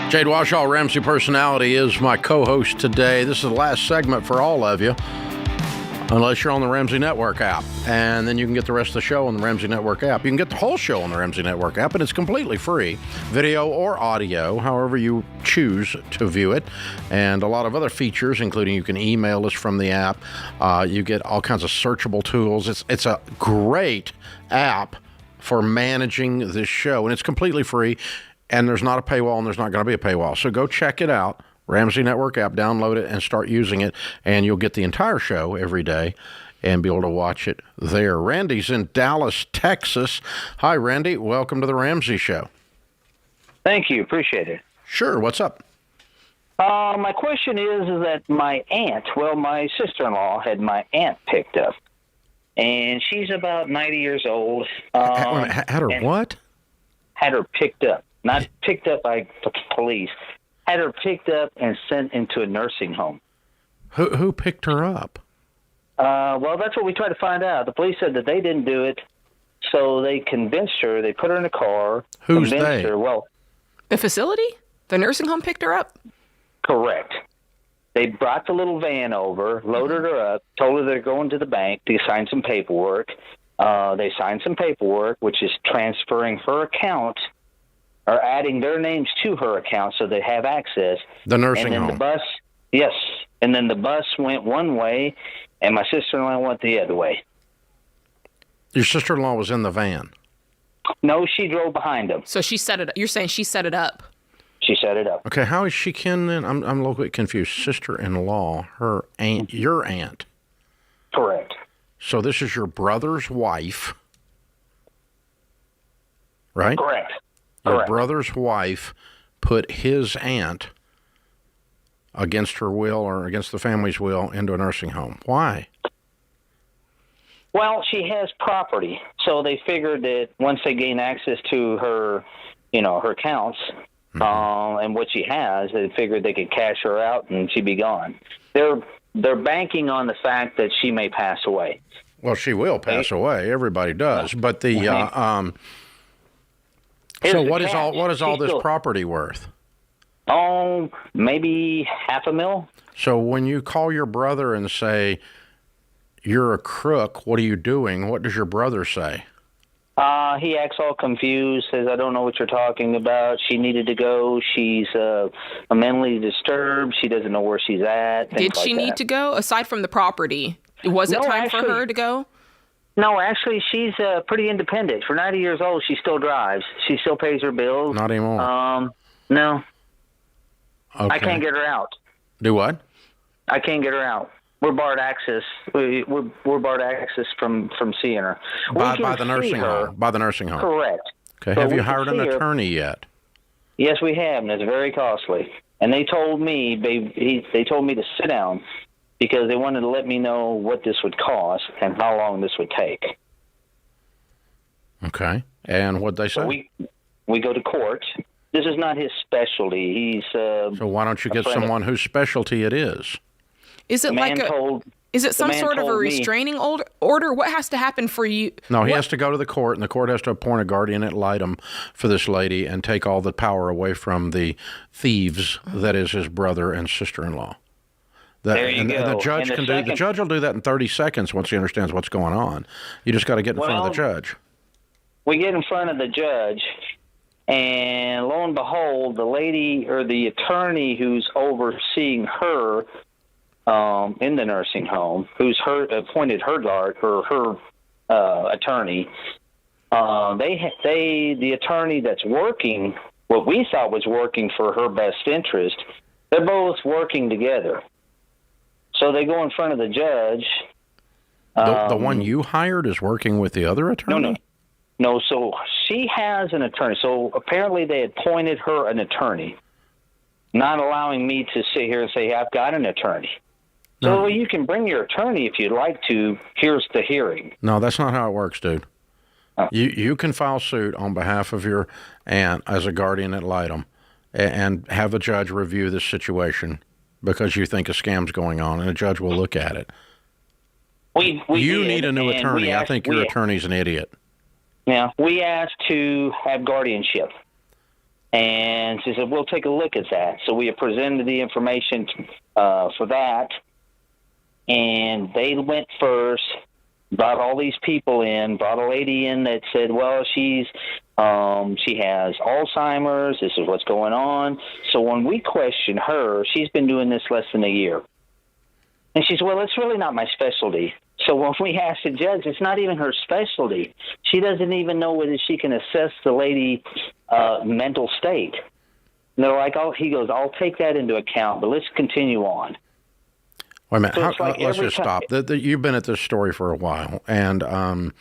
Jade Warshaw, Ramsey Personality, is my co-host today. This is the last segment for all of you, unless you're on the Ramsey Network app. And then you can get the rest of the show on the Ramsey Network app. You can get the whole show on the Ramsey Network app, and it's completely free, video or audio, however you choose to view it. And a lot of other features, including you can email us from the app. You get all kinds of searchable tools. It's a great app for managing this show, and it's completely free. And there's not a paywall, and there's not going to be a paywall. So go check it out, Ramsey Network app, download it, and start using it, and you'll get the entire show every day and be able to watch it there. Randy's in Dallas, Texas. Hi, Randy. Welcome to the Ramsey Show. Thank you. Appreciate it. Sure. What's up? My question is that my sister-in-law had my aunt picked up, and she's about 90 years old. Had her what? Had her picked up. Not picked up by the police. Had her picked up and sent into a nursing home. Who picked her up? Well, that's what we tried to find out. The police said that they didn't do it, so they convinced her. They put her in a car. Who's convinced they? Her, well, the facility? The nursing home picked her up? Correct. They brought the little van over, loaded her up, told her they're going to the bank to sign some paperwork. They signed some paperwork, which is transferring her account or adding their names to her account so they have access. The nursing and then home. The bus, yes. And then the bus went one way, and my sister-in-law went the other way. Your sister-in-law was in the van? No, she drove behind them. So she set it up. You're saying she set it up? She set it up. Okay, how is she kin then? I'm a little bit confused. Sister-in-law, her aunt, your aunt. Correct. So this is your brother's wife, right? Correct. Your brother's wife put his aunt against her will or against the family's will into a nursing home. Why? Well, she has property, so they figured that once they gain access to her, her accounts and what she has, they figured they could cash her out and she'd be gone. They're banking on the fact that she may pass away. Well, she will pass away. Everybody does. But the so what is all this property worth? Oh, maybe $500,000. So when you call your brother and say, you're a crook, what are you doing? What does your brother say? He acts all confused, says, I don't know what you're talking about. She needed to go. She's mentally disturbed. She doesn't know where she's at. Did she need to go? Aside from the property, was it time for her to go? No, actually, she's pretty independent. For 90 years old, she still drives. She still pays her bills. Not anymore. No. Okay. I can't get her out. Do what? I can't get her out. We're barred access. We're barred access from seeing her. By the nursing home. By the nursing home. Correct. Okay. Have you hired an attorney yet? Yes, we have, and it's very costly. And they told me they told me to sit down because they wanted to let me know what this would cost and how long this would take. Okay. And what'd they say? So we go to court. This is not his specialty. He's so why don't you get someone whose specialty it is? Is it is it some sort of a restraining order? What has to happen for you? No, he has to go to the court, and the court has to appoint a guardian ad litem for this lady and take all the power away from the thieves, that is his brother and sister-in-law. There you go. The judge the judge will do that in 30 seconds once he understands what's going on. You just got to get in front of the judge. We get in front of the judge, and lo and behold, the lady or the attorney who's overseeing her in the nursing home, who's appointed her guard or her attorney, the attorney that's working, what we thought was working for her best interest, they're both working together. So they go in front of the judge. The one you hired is working with the other attorney? No, so she has an attorney. So apparently they appointed her an attorney, not allowing me to sit here and say, hey, I've got an attorney. So you can bring your attorney if you'd like to. Here's the hearing. No, that's not how it works, dude. You can file suit on behalf of your aunt as a guardian ad litem and have a judge review this situation because you think a scam's going on, and a judge will look at it. You need a new attorney. I think your attorney's an idiot. Now, we asked to have guardianship, and she said, we'll take a look at that. So we have presented the information for that, and they went first, brought all these people in, brought a lady in that said, well, she has Alzheimer's, this is what's going on. So when we questioned her, she's been doing this less than a year. And she said, well, it's really not my specialty. So when we asked the judge, it's not even her specialty. She doesn't even know whether she can assess the lady's mental state. And they're like, he goes, I'll take that into account, but let's continue on. Wait a minute. So let's just stop. You've been at this story for a while, and I'm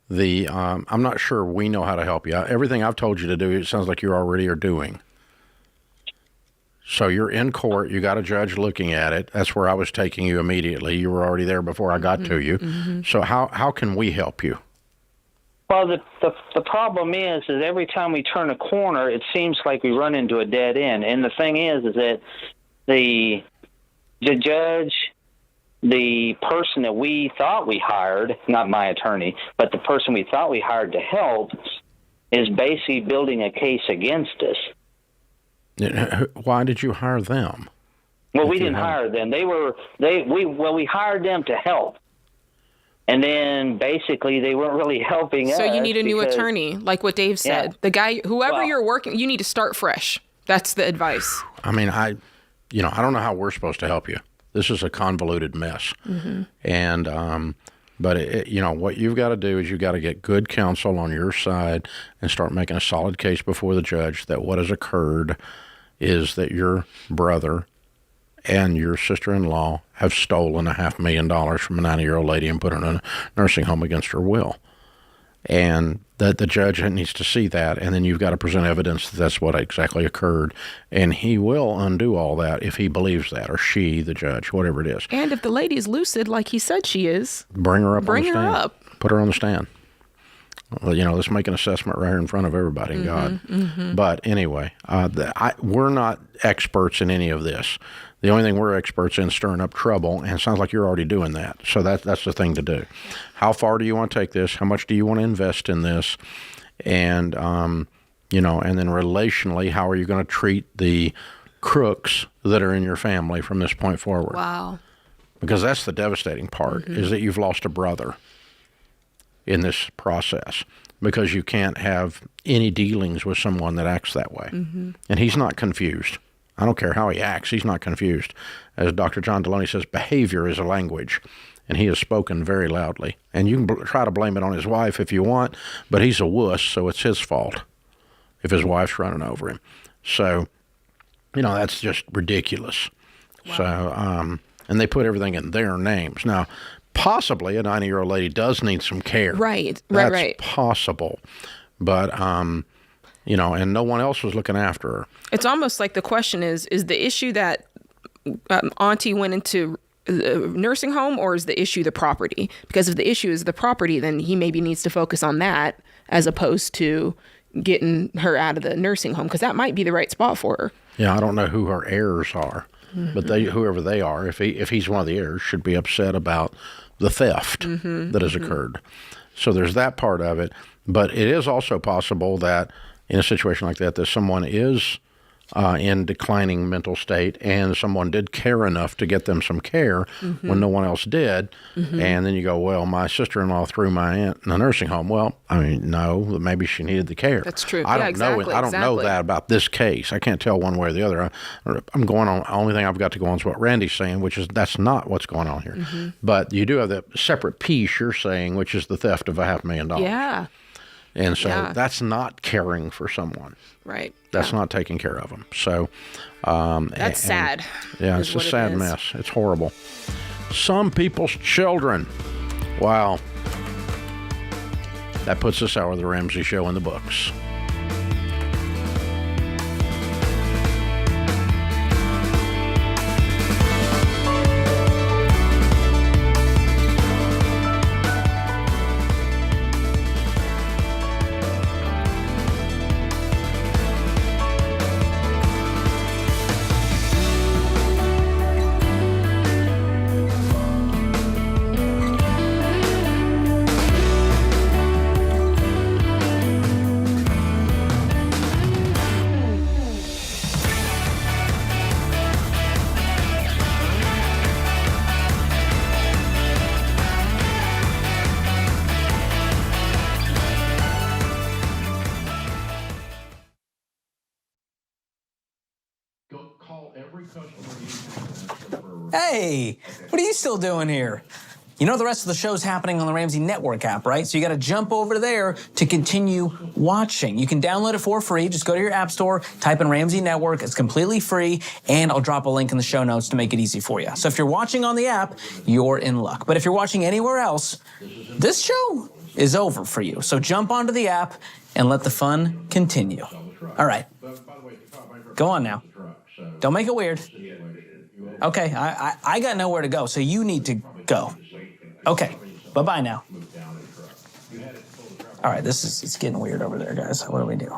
not sure we know how to help you. Everything I've told you to do, it sounds like you already are doing. So you're in court. You got a judge looking at it. That's where I was taking you immediately. You were already there before I got to you. Mm-hmm. So how can we help you? Well, the problem is every time we turn a corner, it seems like we run into a dead end. And the thing is that the judge, the person that we thought we hired, not my attorney, but the person we thought we hired to help, is basically building a case against us. Why did you hire them? Well, we didn't hire them. We hired them to help. And then basically they weren't really helping us. So you need a new attorney, like what Dave said. Yeah. The guy, whoever you're working, you need to start fresh. That's the advice. I mean, I don't know how we're supposed to help you. This is a convoluted mess. Mm-hmm. And, but what you've got to do is you've got to get good counsel on your side and start making a solid case before the judge that what has occurred is that your brother and your sister-in-law have stolen $500,000 from a 90-year-old lady and put her in a nursing home against her will. And that the judge needs to see that, and then you've got to present evidence that that's what exactly occurred. And he will undo all that if he believes that, or she, the judge, whatever it is. And if the lady is lucid, like he said she is, bring her up on the stand. Bring her up. Put her on the stand. Well, let's make an assessment right here in front of everybody, mm-hmm, God. Mm-hmm. But anyway, we're not experts in any of this. The only thing we're experts in is stirring up trouble, and it sounds like you're already doing that. So that's the thing to do. How far do you want to take this? How much do you want to invest in this? And, and then relationally, how are you going to treat the crooks that are in your family from this point forward. Wow. Because that's the devastating part, is that you've lost a brother in this process because you can't have any dealings with someone that acts that way. And he's not confused. I don't care how he acts. He's not confused. As Dr. John Deloney says, behavior is a language, and he has spoken very loudly. And you can try to blame it on his wife if you want, but he's a wuss, so it's his fault if his wife's running over him. So, that's just ridiculous. Wow. So, and they put everything in their names. Now, possibly a 90-year-old lady does need some care. Right. That's possible. But, and no one else was looking after her. It's almost like the question is the issue that Auntie went into a nursing home, or is the issue the property? Because if the issue is the property, then he maybe needs to focus on that as opposed to getting her out of the nursing home, because that might be the right spot for her. Yeah, I don't know who her heirs are, but whoever they are, if he's one of the heirs, should be upset about the theft that has occurred. So there's that part of it. But it is also possible that in a situation like that, someone is in declining mental state, and someone did care enough to get them some care when no one else did. And then you go, well, my sister-in-law threw my aunt in a nursing home. Well, no, maybe she needed the care. That's true. I don't know that about this case. I can't tell one way or the other. I'm going on, the only thing I've got to go on is what Randy's saying, which is that's not what's going on here. But you do have the separate piece you're saying, which is the theft of $500,000. Yeah. And so that's not caring for someone. Right. That's not taking care of them. So that's sad. Yeah, it's a sad mess. It's horrible. Some people's children. Wow. That puts this hour of the Ramsey Show in the books. Hey, what are you still doing here? You know the rest of the show's happening on the Ramsey Network app, right? So you got to jump over there to continue watching. You can download it for free. Just go to your app store, type in Ramsey Network. It's completely free, and I'll drop a link in the show notes to make it easy for you. So if you're watching on the app, you're in luck. But if you're watching anywhere else, this show is over for you. So jump onto the app and let the fun continue. All right. Go on now. Don't make it weird. Okay, I got nowhere to go, so you need to go. Okay, bye-bye now. All right, it's getting weird over there, guys. What do we do?